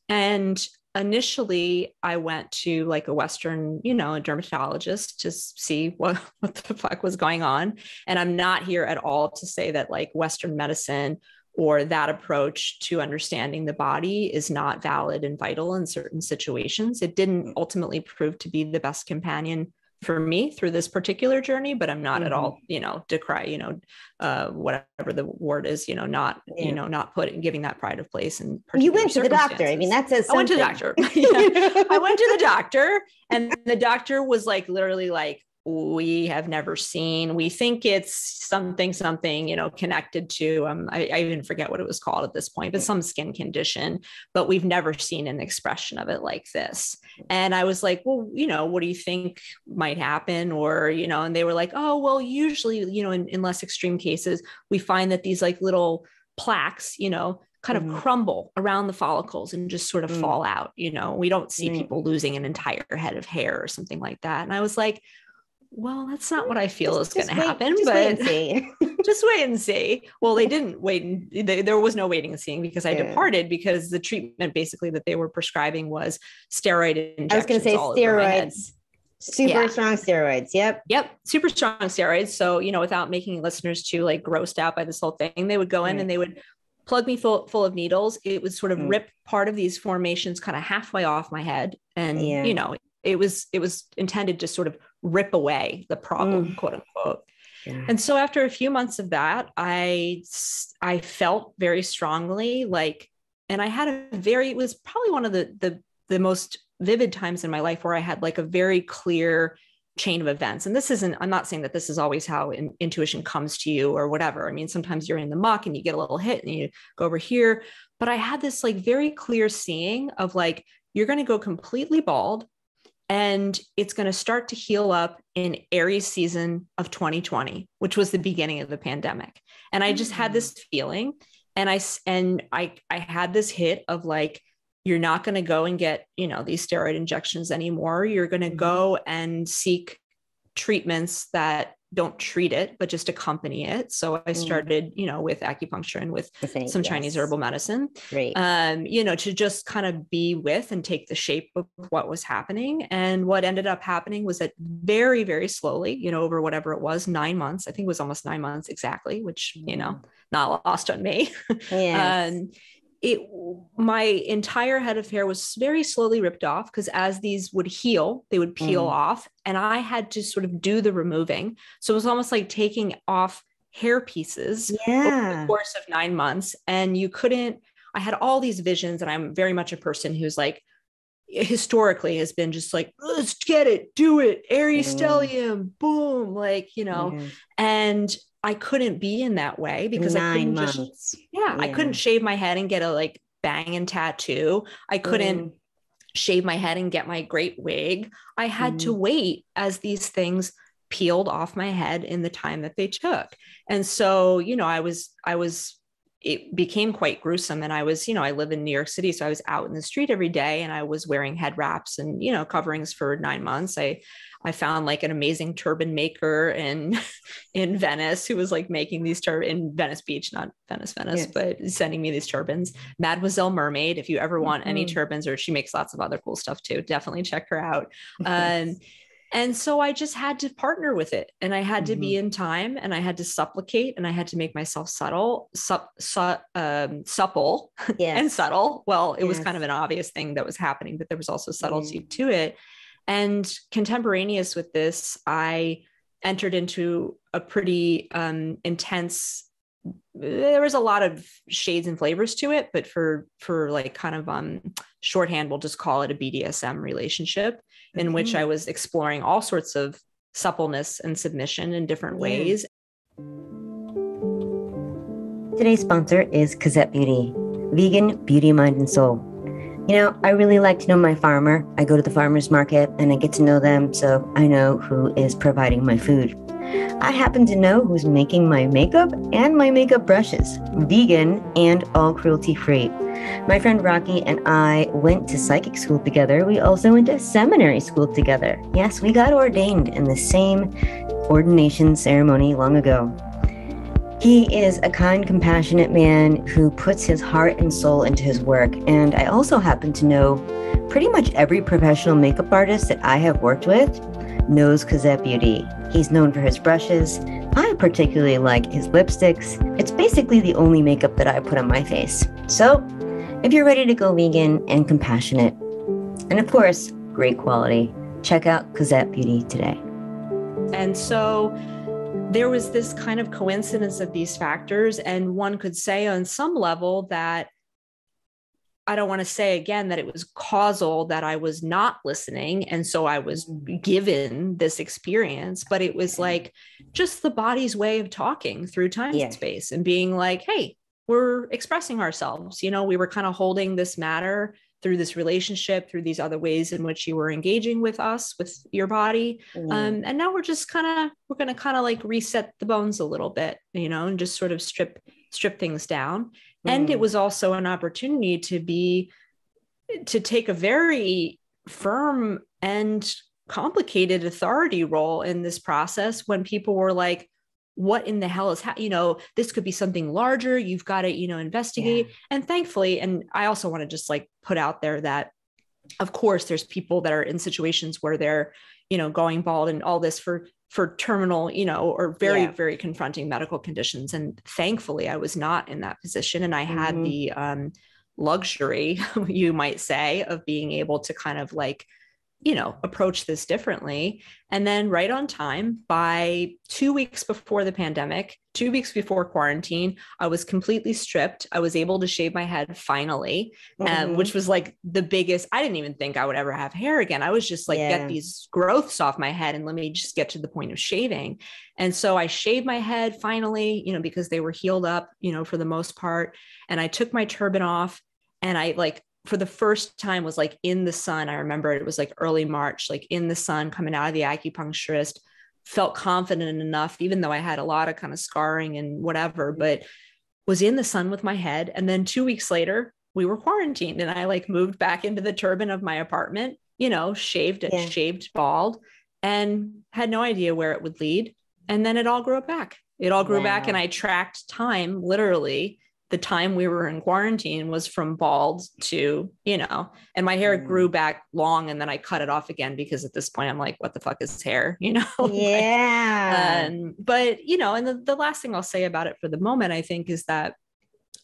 And initially I went to like a Western, a dermatologist to see what the fuck was going on. And I'm not here at all to say that like Western medicine or that approach to understanding the body is not valid and vital in certain situations. It didn't ultimately prove to be the best companion for me through this particular journey, but I'm not at all, decry, whatever the word is, not giving that pride of place. And you went to the doctor. I mean, that says something. I went to the doctor. I went to the doctor, and the doctor was like, literally like, we have never seen, we think it's something, connected to, I even forget what it was called at this point, but some skin condition, but we've never seen an expression of it like this. And I was like, well, what do you think might happen? Or, and they were like, oh, well, usually, in less extreme cases, we find that these like little plaques, kind of crumble around the follicles and just sort of fall out. We don't see people losing an entire head of hair or something like that. And I was like, well, that's not what I feel is going to happen, but wait and see. Just wait and see. Well, they didn't wait. There was no waiting and seeing because I departed, because the treatment basically that they were prescribing was steroid injections. I was going to say steroids, super strong steroids. Yep. Super strong steroids. So, without making listeners too like grossed out by this whole thing, they would go in and they would plug me full of needles. It would sort of rip part of these formations kind of halfway off my head. And, it was intended to sort of rip away the problem, quote unquote. Yeah. And so after a few months of that, I felt very strongly like, and I had it was probably one of the most vivid times in my life where I had like a very clear chain of events. And I'm not saying that this is always how intuition comes to you or whatever. I mean, sometimes you're in the muck and you get a little hit and you go over here, but I had this like very clear seeing of like, you're going to go completely bald, and it's going to start to heal up in Aries season of 2020, which was the beginning of the pandemic. And I just had this feeling, and I had this hit of like, you're not going to go and get, these steroid injections anymore. You're going to go and seek treatments that don't treat it, but just accompany it. So I started, with acupuncture and with some Chinese herbal medicine, to just kind of be with and take the shape of what was happening. And what ended up happening was that very, very slowly, over whatever it was, 9 months, I think it was almost 9 months exactly, which, not lost on me. My entire head of hair was very slowly ripped off, because as these would heal, they would peel off, and I had to sort of do the removing. So it was almost like taking off hair pieces over the course of 9 months. And I had all these visions, and I'm very much a person who's like, historically has been just like, let's get it, do it, Aries stellium, boom, and I couldn't be in that way because I couldn't shave my head and get a like banging tattoo. I couldn't shave my head and get my great wig. I had to wait as these things peeled off my head in the time that they took. And so, it became quite gruesome. And I was, I live in New York City, so I was out in the street every day, and I was wearing head wraps and, coverings for 9 months. I found like an amazing turban maker in Venice who was like making these in Venice Beach, not Venice, but sending me these turbans. Mademoiselle Mermaid, if you ever want any turbans, or she makes lots of other cool stuff too, definitely check her out. And so I just had to partner with it, and I had to be in time, and I had to supplicate, and I had to make myself supple and subtle. Well, it was kind of an obvious thing that was happening, but there was also subtlety to it. And contemporaneous with this, I entered into a pretty intense, there was a lot of shades and flavors to it, but for like kind of shorthand, we'll just call it a BDSM relationship in which I was exploring all sorts of suppleness and submission in different ways. Today's sponsor is Cosette Beauty, vegan beauty, mind, and soul. I really like to know my farmer. I go to the farmer's market and I get to know them, so I know who is providing my food. I happen to know who's making my makeup and my makeup brushes, vegan and all cruelty-free. My friend Rocky and I went to psychic school together. We also went to seminary school together. Yes, we got ordained in the same ordination ceremony long ago. He is a kind, compassionate man who puts his heart and soul into his work. And I also happen to know pretty much every professional makeup artist that I have worked with knows Cosette Beauty. He's known for his brushes. I particularly like his lipsticks. It's basically the only makeup that I put on my face. So if you're ready to go vegan and compassionate, and of course, great quality, check out Cosette Beauty today. And so there was this kind of coincidence of these factors. And one could say on some level that, I don't want to say again that it was causal, that I was not listening. And so I was given this experience, but it was like just the body's way of talking through time and space and being like, hey, we're expressing ourselves. We were kind of holding this matter through this relationship, through these other ways in which you were engaging with us, with your body. And now we're going to kind of like reset the bones a little bit, and just sort of strip things down. And it was also an opportunity to take a very firm and complicated authority role in this process when people were like, what in the hell is, this could be something larger. You've got to, investigate. And thankfully, and I also want to just like put out there that, of course, there's people that are in situations where they're, going bald and all this for terminal, or very, very confronting medical conditions. And thankfully I was not in that position. And I had the luxury, you might say, of being able to kind of like, approach this differently. And then right on time, by 2 weeks before the pandemic, 2 weeks before quarantine, I was completely stripped. I was able to shave my head finally, which was like the biggest, I didn't even think I would ever have hair again. I was just like, get these growths off my head and let me just get to the point of shaving. And so I shaved my head finally, because they were healed up, for the most part. And I took my turban off. And I like for the first time was like in the sun. I remember it was like early March, like in the sun, coming out of the acupuncturist, felt confident enough, even though I had a lot of kind of scarring and whatever, but was in the sun with my head. And then 2 weeks later, we were quarantined, and I like moved back into the turban of my apartment, shaved bald, and had no idea where it would lead. And then it all grew back. It all grew back. And I tracked time, literally the time we were in quarantine was from bald to, and my hair grew back long, and then I cut it off again because at this point I'm like, what the fuck is hair? Yeah. But, and the last thing I'll say about it for the moment, I think, is that,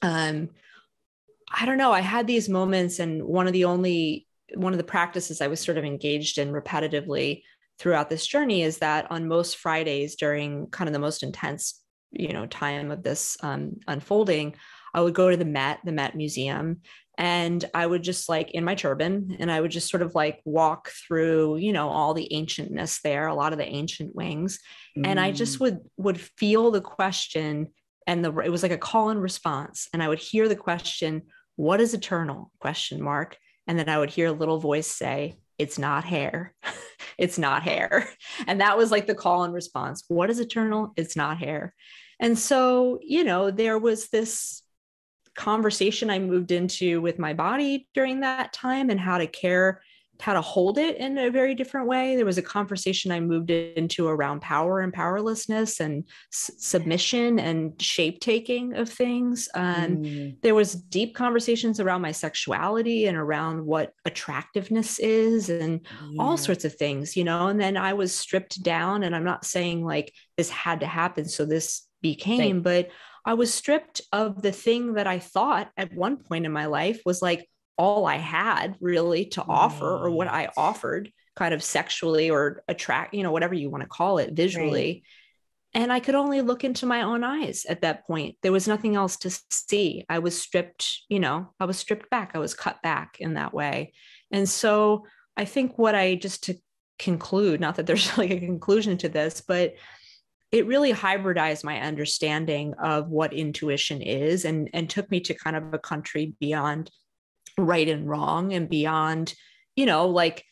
I don't know, I had these moments, and one of the practices I was sort of engaged in repetitively throughout this journey is that on most Fridays during kind of the most intense, time of this unfolding, I would go to the Met Museum, and I would just like in my turban, and I would just sort of like walk through, all the ancientness there, a lot of the ancient wings. And I just would feel the question, and it was like a call and response. And I would hear the question, what is eternal? ? And then I would hear a little voice say, it's not hair. It's not hair. And that was like the call and response. What is eternal? It's not hair. And so, there was this conversation I moved into with my body during that time, and how to hold it in a very different way. There was a conversation I moved into around power and powerlessness and submission and shape taking of things. There was deep conversations around my sexuality and around what attractiveness is and all sorts of things, and then I was stripped down, and I'm not saying like this had to happen so this became, but I was stripped of the thing that I thought at one point in my life was like all I had really to offer, or what I offered kind of sexually or whatever you want to call it visually. And I could only look into my own eyes at that point. There was nothing else to see. I was stripped, I was stripped back. I was cut back in that way. And so I think just to conclude, not that there's like a conclusion to this, but it really hybridized my understanding of what intuition is, and took me to kind of a country beyond right and wrong, and beyond, like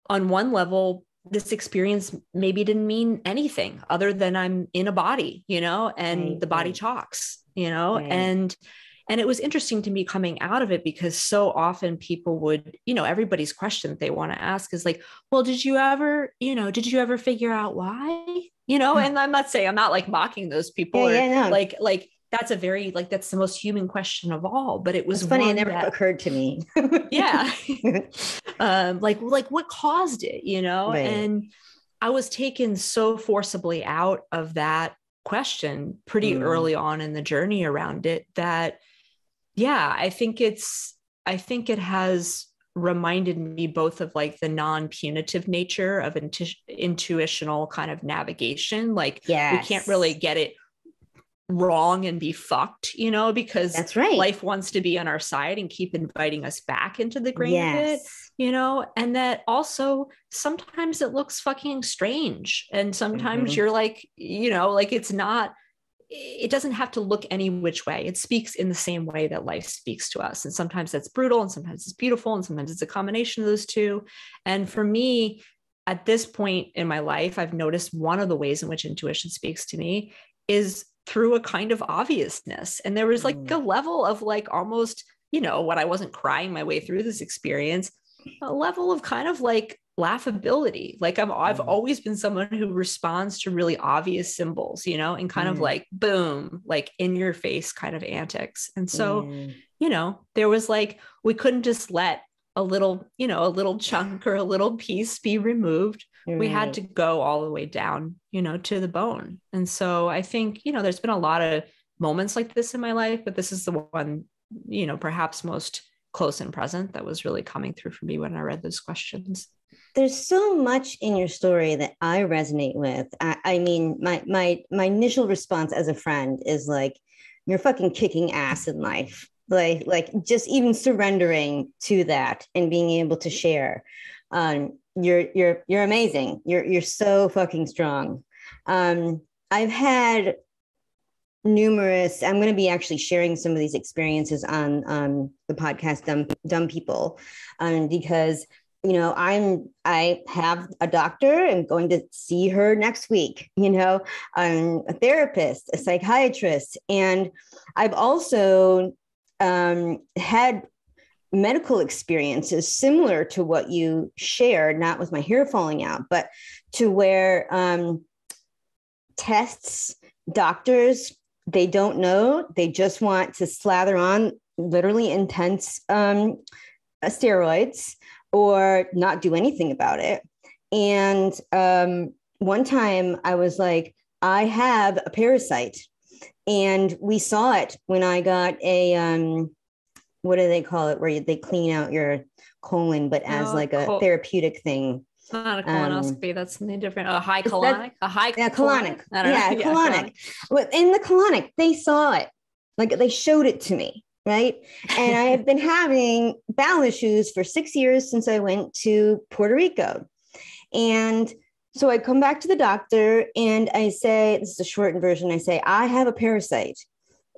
on one level, this experience maybe didn't mean anything other than I'm in a body, and the body talks, and it was interesting to me coming out of it, because so often people would, everybody's question that they want to ask is like, well, did you ever figure out why? And I'm not like mocking those people, like that's a very, like, that's the most human question of all, but it was funny. It never occurred to me. Yeah. Like what caused it, and I was taken so forcibly out of that question pretty early on in the journey around it that, I think it has reminded me both of like the non-punitive nature of intuitional kind of navigation. Like we can't really get it wrong and be fucked, because that's right. Life wants to be on our side and keep inviting us back into the grain of it, and that also sometimes it looks fucking strange. And sometimes you're like, like it doesn't have to look any which way. It speaks in the same way that life speaks to us. And sometimes that's brutal, and sometimes it's beautiful, and sometimes it's a combination of those two. And for me, at this point in my life, I've noticed one of the ways in which intuition speaks to me is through a kind of obviousness. And there was like a level of like almost, when I wasn't crying my way through this experience, a level of kind of like laughability. Like I've always been someone who responds to really obvious symbols, and kind of like boom, like in your face kind of antics. And so, there was like, we couldn't just let a little chunk or a little piece be removed. We had to go all the way down, to the bone. And so I think, there's been a lot of moments like this in my life, but this is the one, perhaps most close and present that was really coming through for me when I read those questions. There's so much in your story that I resonate with. I mean, my initial response as a friend is like, you're fucking kicking ass in life. Like just even surrendering to that and being able to share. You're amazing. You're so fucking strong. I've had numerous, I'm going to be actually sharing some of these experiences on the podcast, Dumb People, because, you know, I have a doctor and going to see her next week, you know, a therapist, a psychiatrist. And I've also had medical experiences similar to what you shared, not with my hair falling out, but to where tests, doctors, they don't know. They just want to slather on literally intense steroids or not do anything about it. And one time I was like, I have a parasite. And we saw it when I got a, what do they call it? Where they clean out your colon, but as like a therapeutic thing. Not a colonoscopy. That's something different. A high colonic. Colonic. I don't know. Colonic. Well, in the colonic, they saw it. Like they showed it to me, right? And I have been having bowel issues for 6 years since I went to Puerto Rico. And so I come back to the doctor and I say, this is a shortened version. I say, I have a parasite.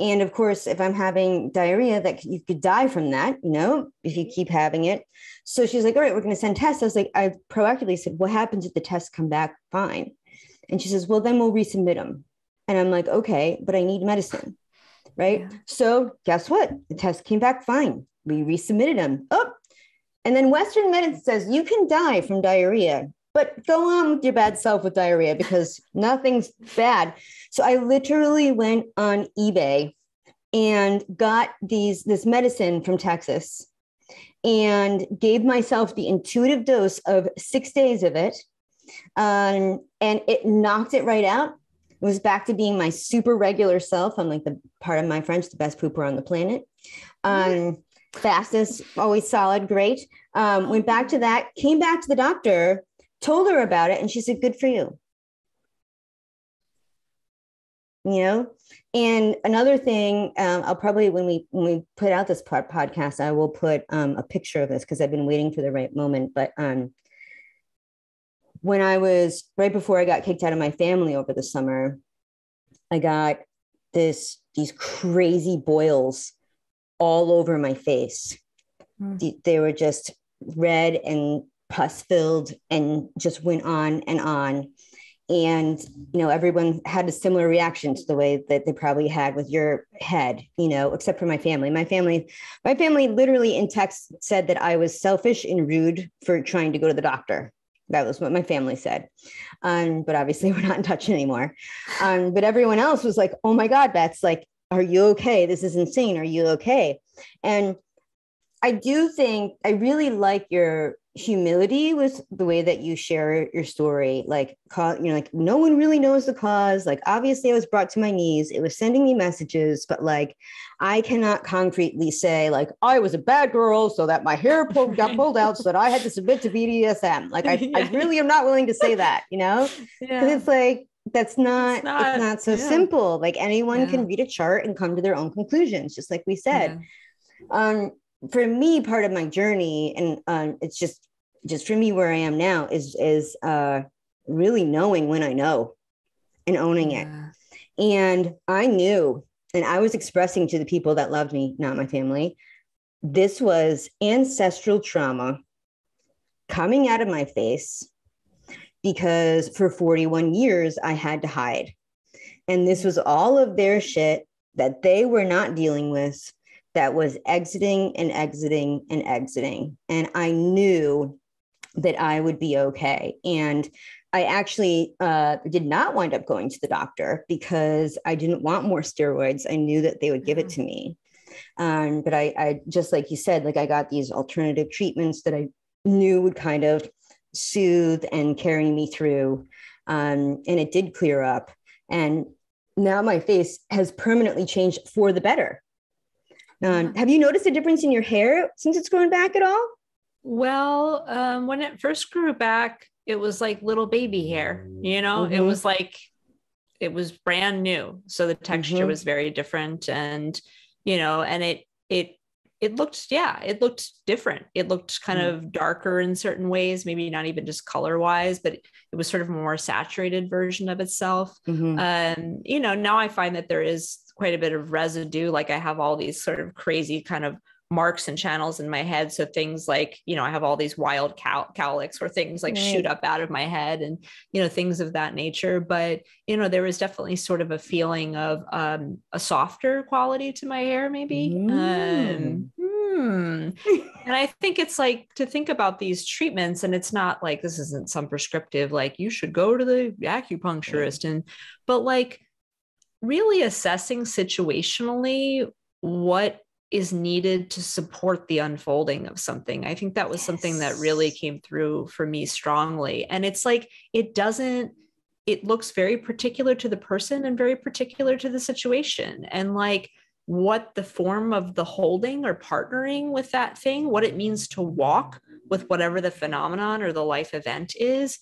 And of course, if I'm having diarrhea, that you could die from that, you know, if you keep having it. So she's like, all right, we're going to send tests. I was like, I proactively said, what happens if the tests come back fine? And she says, well, then we'll resubmit them. And I'm like, okay, but I need medicine. Right. Yeah. So guess what? The test came back fine. We resubmitted them. Oh, and then Western medicine says you can die from diarrhea, but go on with your bad self with diarrhea because nothing's bad. So I literally went on eBay and got this medicine from Texas and gave myself the intuitive dose of 6 days of it. And it knocked it right out. It was back to being my super regular self. I'm like the part of my French, the best pooper on the planet. Fastest, always solid, great. Went back to that, came back to the doctor, told her about it. And she said, good for you. You know, and another thing, I'll probably, when we put out this podcast, I will put a picture of this because I've been waiting for the right moment. But when I was right before I got kicked out of my family over the summer, I got these crazy boils all over my face. They were just red and pus filled and just went on and on. And, you know, everyone had a similar reaction to the way that they probably had with your head, you know, except for my family. My family literally in text said that I was selfish and rude for trying to go to the doctor. That was what my family said. But obviously we're not in touch anymore. But everyone else was like, oh my God, Bets, like, are you okay? This is insane. Are you okay? And I do think I really like your humility with the way that you share your story. Like, you know, like no one really knows the cause. Like, obviously I was brought to my knees. It was sending me messages, but like, I cannot concretely say like, I was a bad girl so that my hair got pulled out so that I had to submit to BDSM. Like, I really am not willing to say that, you know, because it's like, it's not so simple. Like anyone can read a chart and come to their own conclusions, just like we said. For me, part of my journey, and it's just for me where I am now is really knowing when I know and owning it. And I knew, and I was expressing to the people that loved me, not my family, this was ancestral trauma coming out of my face because for 41 years I had to hide. And this was all of their shit that they were not dealing with that was exiting and exiting and exiting. And I knew that I would be okay. And I actually did not wind up going to the doctor because I didn't want more steroids. I knew that they would give it to me. But I just like you said, like I got these alternative treatments that I knew would kind of soothe and carry me through. And it did clear up. And now my face has permanently changed for the better. Have you noticed a difference in your hair since it's grown back at all? Well, when it first grew back, it was like little baby hair, you know, it was like, it was brand new. So the texture was very different and, you know, and it it looked different. It looked kind of darker in certain ways, maybe not even just color wise, but it was sort of a more saturated version of itself. You know, now I find that there is quite a bit of residue. Like I have all these sort of crazy kind of marks and channels in my head. So things like, you know, I have all these wild cowlicks where things like shoot up out of my head and, you know, things of that nature. But, you know, there was definitely sort of a feeling of a softer quality to my hair, maybe. And I think it's like to think about these treatments, and it's not like this isn't some prescriptive, like you should go to the acupuncturist, but like really assessing situationally what is needed to support the unfolding of something. I think that was something that really came through for me strongly. And it's like, it looks very particular to the person and very particular to the situation. And like what the form of the holding or partnering with that thing, what it means to walk with whatever the phenomenon or the life event is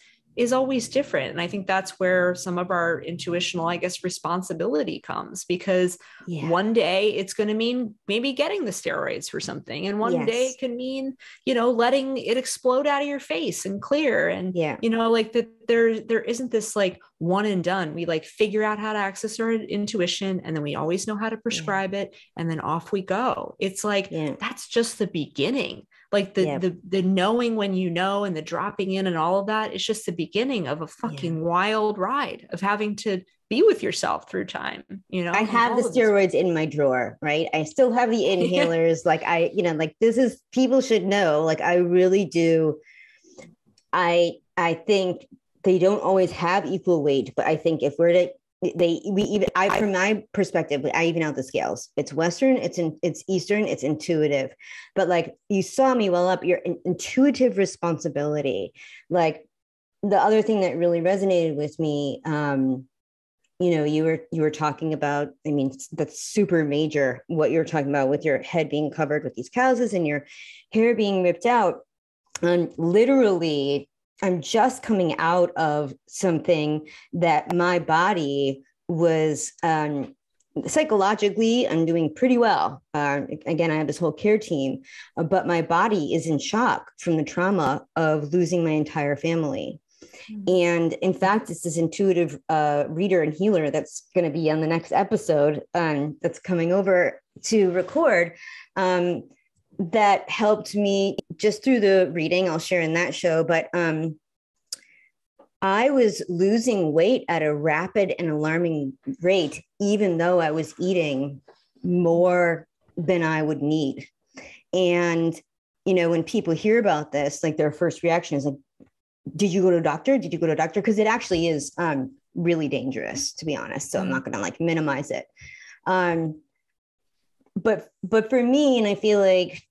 always different. And I think that's where some of our intuitional, I guess, responsibility comes, because one day it's going to mean maybe getting the steroids for something. And one day it can mean, you know, letting it explode out of your face and clear. And, you know, like that there isn't this like one and done. We like figure out how to access our intuition, and then we always know how to prescribe it. And then off we go. It's like, that's just the beginning. Like the knowing when you know, and the dropping in and all of that, it's just the beginning of a fucking wild ride of having to be with yourself through time. You know, I have the steroids in my drawer, right? I still have the inhalers. Like you know, like this is, people should know, like I really do. I think they don't always have equal weight, but I think if we're to, from my perspective, I even out the scales. It's Western, it's Eastern, it's intuitive. But like you saw me well up, your intuitive responsibility. Like the other thing that really resonated with me, you know, you were talking about, I mean, that's super major, what you're talking about with your head being covered with these calluses and your hair being ripped out. And literally, I'm just coming out of something that my body was psychologically, I'm doing pretty well. Again, I have this whole care team, but my body is in shock from the trauma of losing my entire family. And in fact, it's this intuitive reader and healer that's going to be on the next episode that's coming over to record. That helped me just through the reading. I'll share in that show, but I was losing weight at a rapid and alarming rate, even though I was eating more than I would need. And, you know, when people hear about this, like their first reaction is like, did you go to a doctor? Did you go to a doctor? Because it actually is really dangerous, to be honest. So I'm not going to like minimize it. But for me, and I feel like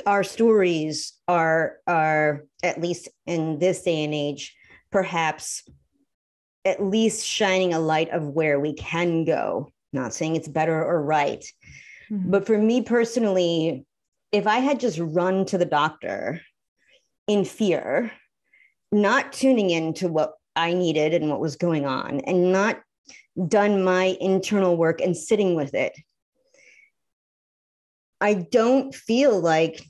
our stories are at least in this day and age, perhaps at least shining a light of where we can go. Not saying it's better or right, but for me personally, if I had just run to the doctor in fear, not tuning into what I needed and what was going on, and not done my internal work and sitting with it, I don't feel like,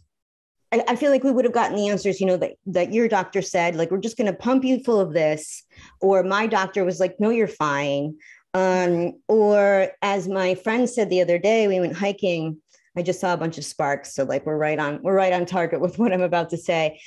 I feel like we would have gotten the answers, you know, that your doctor said, like, we're just going to pump you full of this. Or my doctor was like, no, you're fine. Or as my friend said the other day, we went hiking. I just saw a bunch of sparks. So like, we're right on target with what I'm about to say.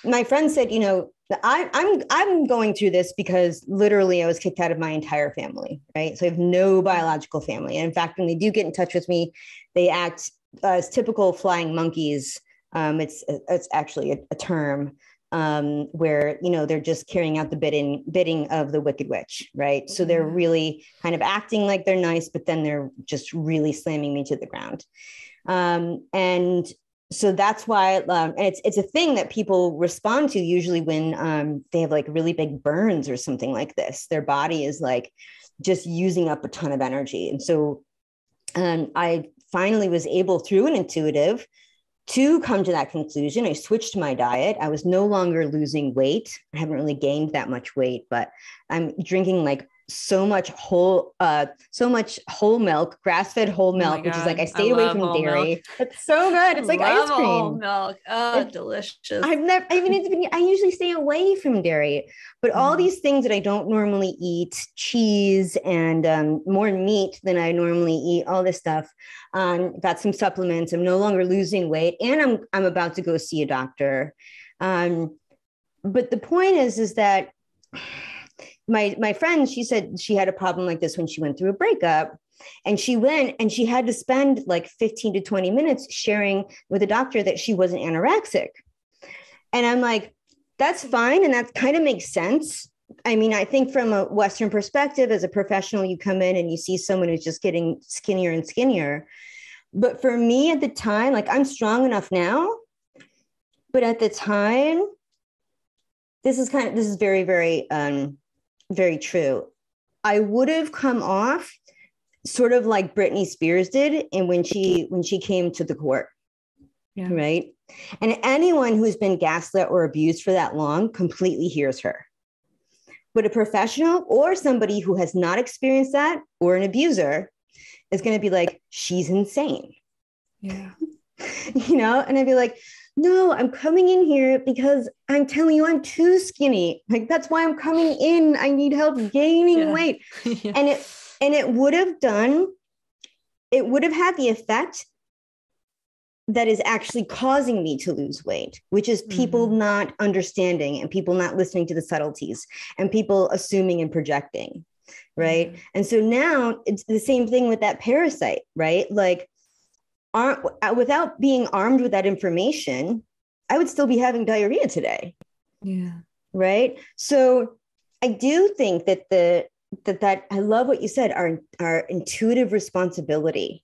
My friend said, you know, I'm going through this because literally I was kicked out of my entire family, right? So I have no biological family. And in fact, when they do get in touch with me, they act as typical flying monkeys. It's actually a term where, you know, they're just carrying out the bidding of the Wicked Witch, right? So they're really kind of acting like they're nice, but then they're just really slamming me to the ground. And so that's why, and it's a thing that people respond to usually when they have like really big burns or something like this. Their body is like just using up a ton of energy. And so I finally was able, through an intuitive, to come to that conclusion. I switched my diet. I was no longer losing weight. I haven't really gained that much weight, but I'm drinking like so much whole milk, grass-fed whole milk, which is like I stayed away from dairy. It's so good. It's like ice cream. Whole milk. Oh, delicious. I usually stay away from dairy, but all these things that I don't normally eat, cheese and more meat than I normally eat, all this stuff. Got some supplements. I'm no longer losing weight, and I'm about to go see a doctor. But the point is that my friend, she said she had a problem like this when she went through a breakup, and she went and she had to spend like 15 to 20 minutes sharing with a doctor that she wasn't anorexic. And I'm like, that's fine. And that kind of makes sense. I mean, I think from a Western perspective, as a professional, you come in and you see someone who's just getting skinnier and skinnier. But for me at the time, like I'm strong enough now, but at the time, this is very, very, very true. I would have come off sort of like Britney Spears did, and when she came to the court, right? And anyone who's been gaslit or abused for that long completely hears her. But a professional or somebody who has not experienced that, or an abuser, is going to be like, she's insane. Yeah. And I'd be like, no, I'm coming in here because I'm telling you I'm too skinny. Like, that's why I'm coming in. I need help gaining weight. And it would have had the effect that is actually causing me to lose weight, which is people not understanding and people not listening to the subtleties and people assuming and projecting. Right. And so now it's the same thing with that parasite, right? Like, without being armed with that information, I would still be having diarrhea today. Yeah. Right. So I do think that that I love what you said, our intuitive responsibility,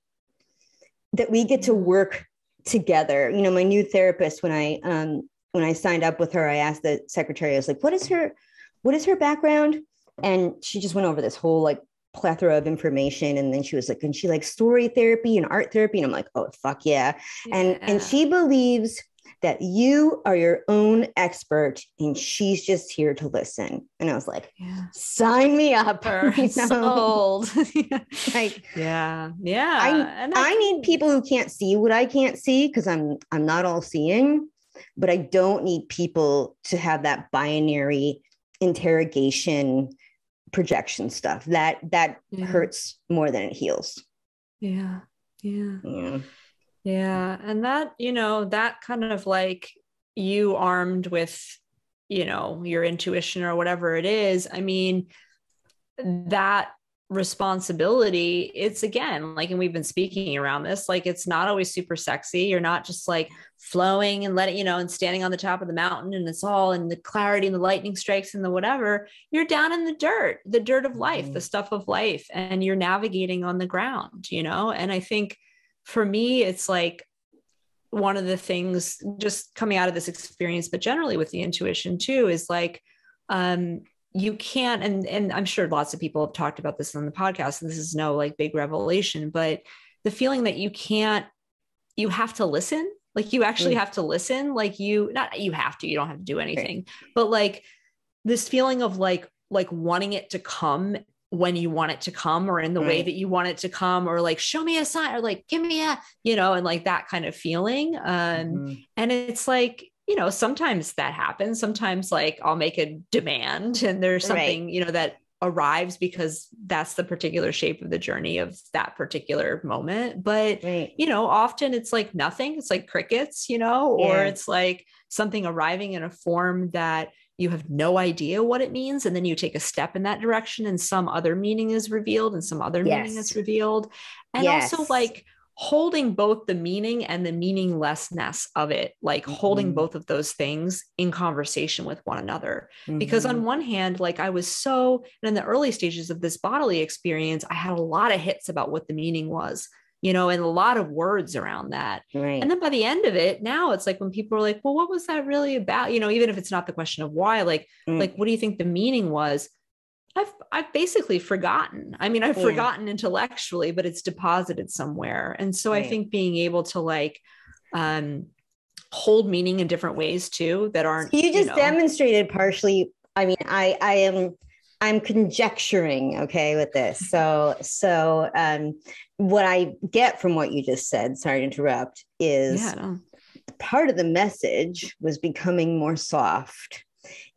that we get to work together. My new therapist, when I signed up with her, I asked the secretary, I was like, what is her background? And she just went over this whole like plethora of information. And then she was like, and she likes story therapy and art therapy. And I'm like, oh, fuck yeah. And she believes that you are your own expert and she's just here to listen. And I was like, sign me up. Sold. Like, yeah. I need people who can't see what I can't see, because I'm not all seeing, but I don't need people to have that binary interrogation projection stuff that hurts more than it heals. Yeah. And that, that kind of like you armed with, your intuition or whatever it is. I mean, that responsibility, it's again, like, and we've been speaking around this, like, it's not always super sexy. You're not just like flowing and letting, and standing on the top of the mountain and it's all in the clarity and the lightning strikes and the whatever. You're down in the dirt of life, the stuff of life, and you're navigating on the ground, and I think for me, it's like one of the things just coming out of this experience, but generally with the intuition too, is like, you can't, and I'm sure lots of people have talked about this on the podcast, and this is no like big revelation, but the feeling that you have to listen, like you actually have to listen, like you don't have to do anything, but like this feeling of like wanting it to come when you want it to come, or in the way that you want it to come, or like, show me a sign, or like, give me a, and like that kind of feeling. And it's like, sometimes that happens. Sometimes like I'll make a demand and there's something, that arrives because that's the particular shape of the journey of that particular moment. But, often it's like nothing, it's like crickets, or it's like something arriving in a form that you have no idea what it means. And then you take a step in that direction and some other meaning is revealed and some other meaning is revealed. And also like holding both the meaning and the meaninglessness of it, like holding both of those things in conversation with one another. Because on one hand, like I was and in the early stages of this bodily experience, I had a lot of hits about what the meaning was, and a lot of words around that. And then by the end of it, now it's like when people are like, well, what was that really about? Even if it's not the question of why, like what do you think the meaning was? I've basically forgotten. I mean, I've forgotten intellectually, but it's deposited somewhere. And so I think being able to like hold meaning in different ways too, that aren't. You just demonstrated partially. I mean, I'm conjecturing, okay, with this. So what I get from what you just said, sorry to interrupt, is part of the message was becoming more soft,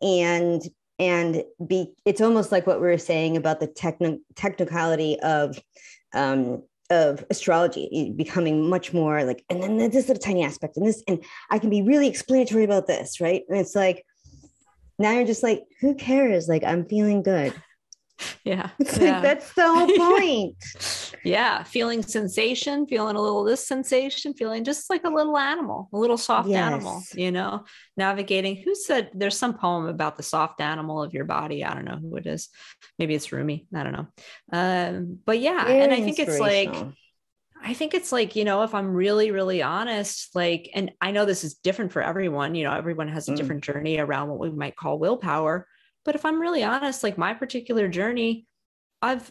and it's almost like what we were saying about the technicality of astrology becoming much more like, and then this little tiny aspect and this, and I can be really explanatory about this, right? And it's like, now you're just like, who cares? Like, I'm feeling good. Yeah. It's like, that's the whole point. Yeah. Feeling sensation, feeling a little this sensation, feeling just like a little animal, a little soft animal, you know, navigating. Who said there's some poem about the soft animal of your body? I don't know who it is. Maybe it's Rumi. I don't know. But yeah. Very and I think it's like, you know, if I'm really, really honest, like, and I know this is different for everyone, you know, everyone has a different journey around what we might call willpower. But if I'm really honest, like my particular journey,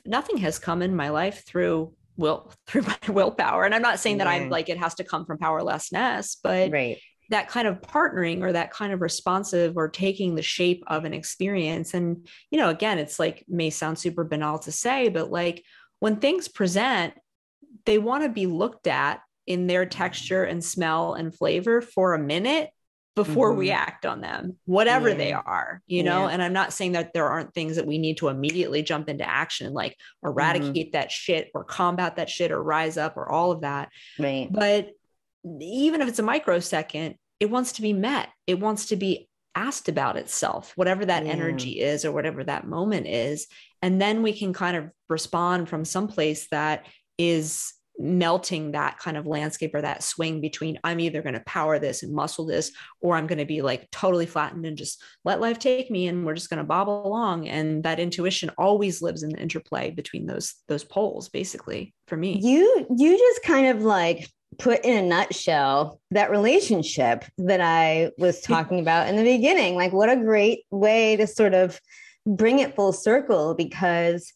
nothing has come in my life through my willpower. And I'm not saying that I'm like, it has to come from powerlessness, but that kind of partnering or that kind of responsive or taking the shape of an experience. And, you know, again, it's like, may sound super banal to say, but like when things present, they want to be looked at in their texture and smell and flavor for a minute before we act on them, whatever they are, you know? And I'm not saying that there aren't things that we need to immediately jump into action, like eradicate that shit or combat that shit or rise up or all of that. Right. But even if it's a microsecond, it wants to be met. It wants to be asked about itself, whatever that energy is or whatever that moment is. And then we can kind of respond from someplace that is melting that kind of landscape or that swing between I'm either going to power this and muscle this, or I'm going to be like totally flattened and just let life take me and we're just going to bobble along. And that intuition always lives in the interplay between those poles, basically, for me. You just kind of like put in a nutshell that relationship that I was talking about in the beginning. Like, what a great way to sort of bring it full circle, because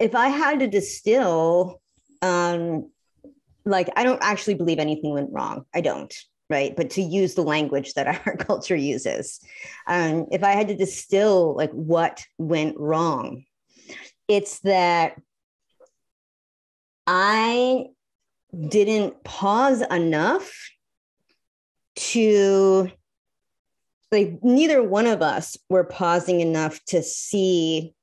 if I had to distill, like, I don't actually believe anything went wrong. I don't, right? But to use the language that our culture uses, if I had to distill like what went wrong, it's that I didn't pause enough to, like, neither one of us were pausing enough to see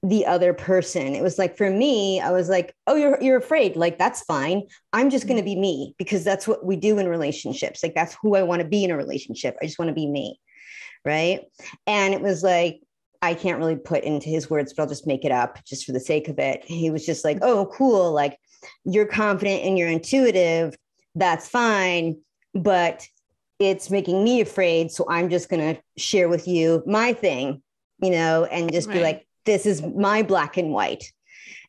the other person. It was like, for me, I was like, oh, you're afraid. Like, that's fine. I'm just going to be me, because that's what we do in relationships. Like, that's who I want to be in a relationship. I just want to be me. Right. And it was like, I can't really put into his words, but I'll just make it up just for the sake of it. He was just like, oh, cool. Like, you're confident and you're intuitive. That's fine. But it's making me afraid. So I'm just going to share with you my thing, you know, and just be like, this is my black and white.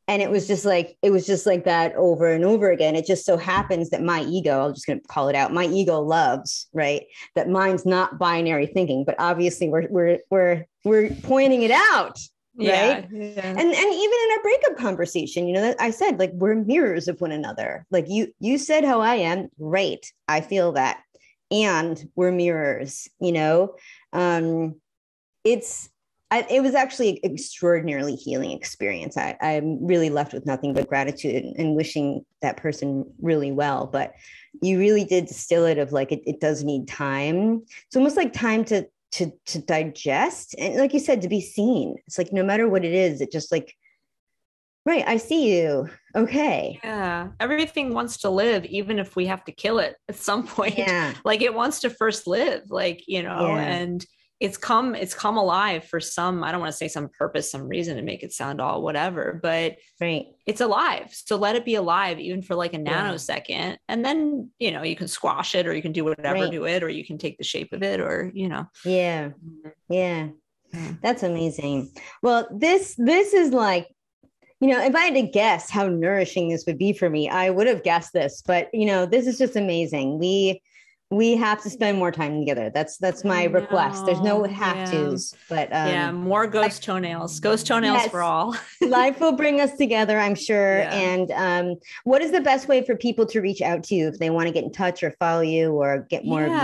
And it was just like that over and over again. It just so happens that my ego, I'm just going to call it out, my ego loves, right, that mine's not binary thinking, but obviously we're pointing it out. Right. Yeah. And even in our breakup conversation, you know, that I said, like, we're mirrors of one another. Like, you said how I am. Great. I feel that. And we're mirrors, you know. It was actually an extraordinarily healing experience. I'm really left with nothing but gratitude and wishing that person really well. But you really did distill it of like, it does need time. It's almost like time to digest. And like you said, to be seen. It's like, no matter what it is, it just like, right, I see you. Okay. Yeah. Everything wants to live, even if we have to kill it at some point. Yeah. Like, it wants to first live, like, you know, and it's come alive for some, I don't want to say some purpose, some reason to make it sound all whatever, but it's alive. So let it be alive, even for like a nanosecond. And then, you know, you can squash it, or you can do whatever to it, or you can take the shape of it, or, you know. Yeah. That's amazing. Well, this is like, you know, if I had to guess how nourishing this would be for me, I would have guessed this, but, you know, this is just amazing. We have to spend more time together. That's my request. There's no have tos, but more ghost toenails. Ghost toenails yes, for all. life will bring us together, I'm sure. Yeah. And what is the best way for people to reach out to you if they want to get in touch or follow you or get more of you?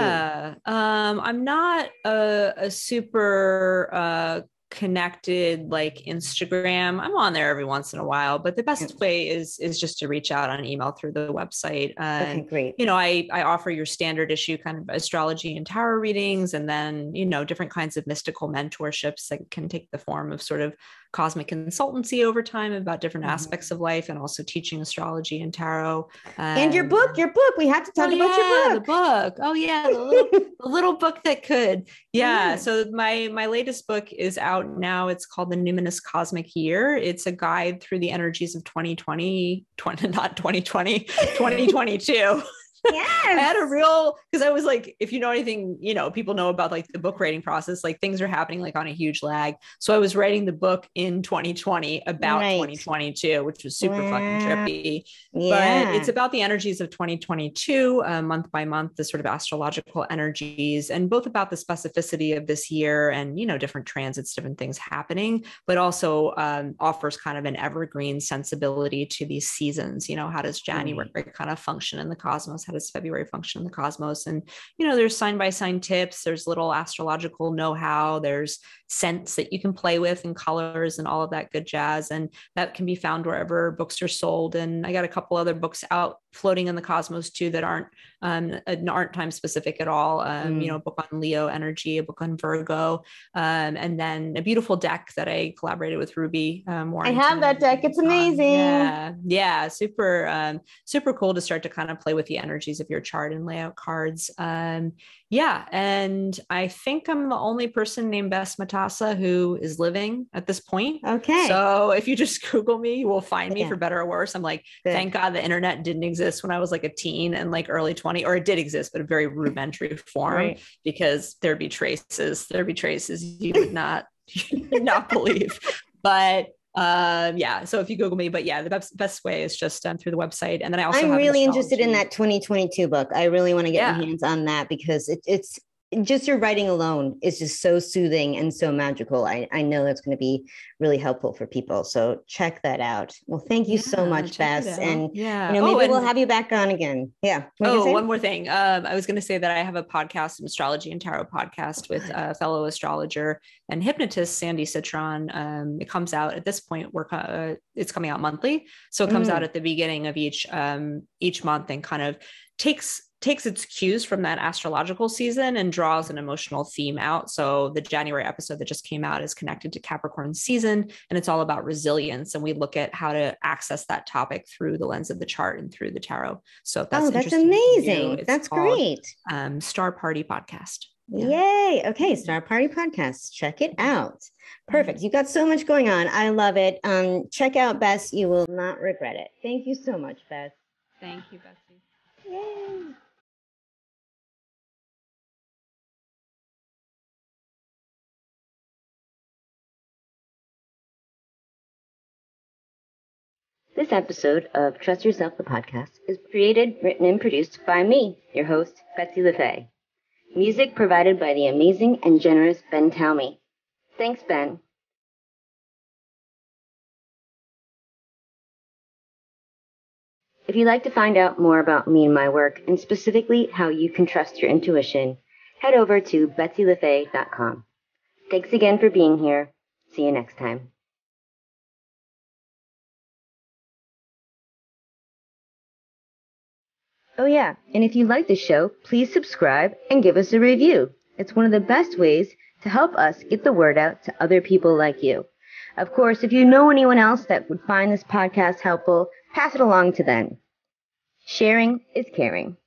I'm not a super connected like Instagram. I'm on there every once in a while, but the best way is just to reach out on email through the website. Okay, great. I offer your standard issue kind of astrology and tarot readings, and then different kinds of mystical mentorships that can take the form of sort of cosmic consultancy over time about different aspects of life, and also teaching astrology and tarot. And your book. We have to talk about your book. The book. Oh yeah, the little book that could. Yeah. So my latest book is out now. It's called The Numinous Cosmic Year. It's a guide through the energies of 2022. Yes. I had a real, because I was like, if you know anything, people know about like the book writing process, like things are happening like on a huge lag. So I was writing the book in 2020 about 2022, which was super fucking trippy. Yeah. But it's about the energies of 2022, month by month, the sort of astrological energies, and both about the specificity of this year and, different transits, different things happening, but also offers kind of an evergreen sensibility to these seasons. How does January kind of function in the cosmos? How does February function in the cosmos? And, there's sign by sign tips, there's little astrological know-how, there's scents that you can play with and colors and all of that good jazz. And that can be found wherever books are sold. And I got a couple other books out floating in the cosmos too, that aren't time specific at all. A book on Leo energy, a book on Virgo, and then a beautiful deck that I collaborated with Ruby. I have that deck. It's amazing. Yeah. Super cool to start to kind of play with the energies of your chart and lay out cards. And I think I'm the only person named Bess Matassa who is living at this point. Okay. So if you just Google me, you will find me, for better or worse. I'm like, thank God the internet didn't exist when I was like a teen and like early 20, or it did exist, but a very rudimentary form, because there'd be traces you would not believe. But so if you Google me, but the best way is just through the website. And then I'm really interested in that 2022 book. I really want to get my hands on that, because it's just your writing alone is just so soothing and so magical. I know that's going to be really helpful for people. So check that out. Well, thank you so much, Bess. And maybe we'll have you back on again. Yeah. One more thing. I was going to say that I have a podcast, an astrology and tarot podcast, with a fellow astrologer and hypnotist, Sandy Citron. It comes out at this point. It's coming out monthly. So it comes out at the beginning of each month, and kind of takes its cues from that astrological season and draws an emotional theme out. So the January episode that just came out is connected to Capricorn season, and it's all about resilience. And we look at how to access that topic through the lens of the chart and through the tarot. So that's amazing. That's great. Star Party Podcast. Yay. Okay. Star Party Podcast. Check it out. Perfect. You got so much going on. I love it. Check out Bess. You will not regret it. Thank you so much, Bess. Thank you, Betsy. Yay. This episode of Trust Yourself, the podcast, is created, written, and produced by me, your host, Betsy LeFae. Music provided by the amazing and generous Ben Talmi. Thanks, Ben. If you'd like to find out more about me and my work, and specifically how you can trust your intuition, head over to BetsyLeFae.com. Thanks again for being here. See you next time. Oh yeah, and if you like the show, please subscribe and give us a review. It's one of the best ways to help us get the word out to other people like you. Of course, if you know anyone else that would find this podcast helpful, pass it along to them. Sharing is caring.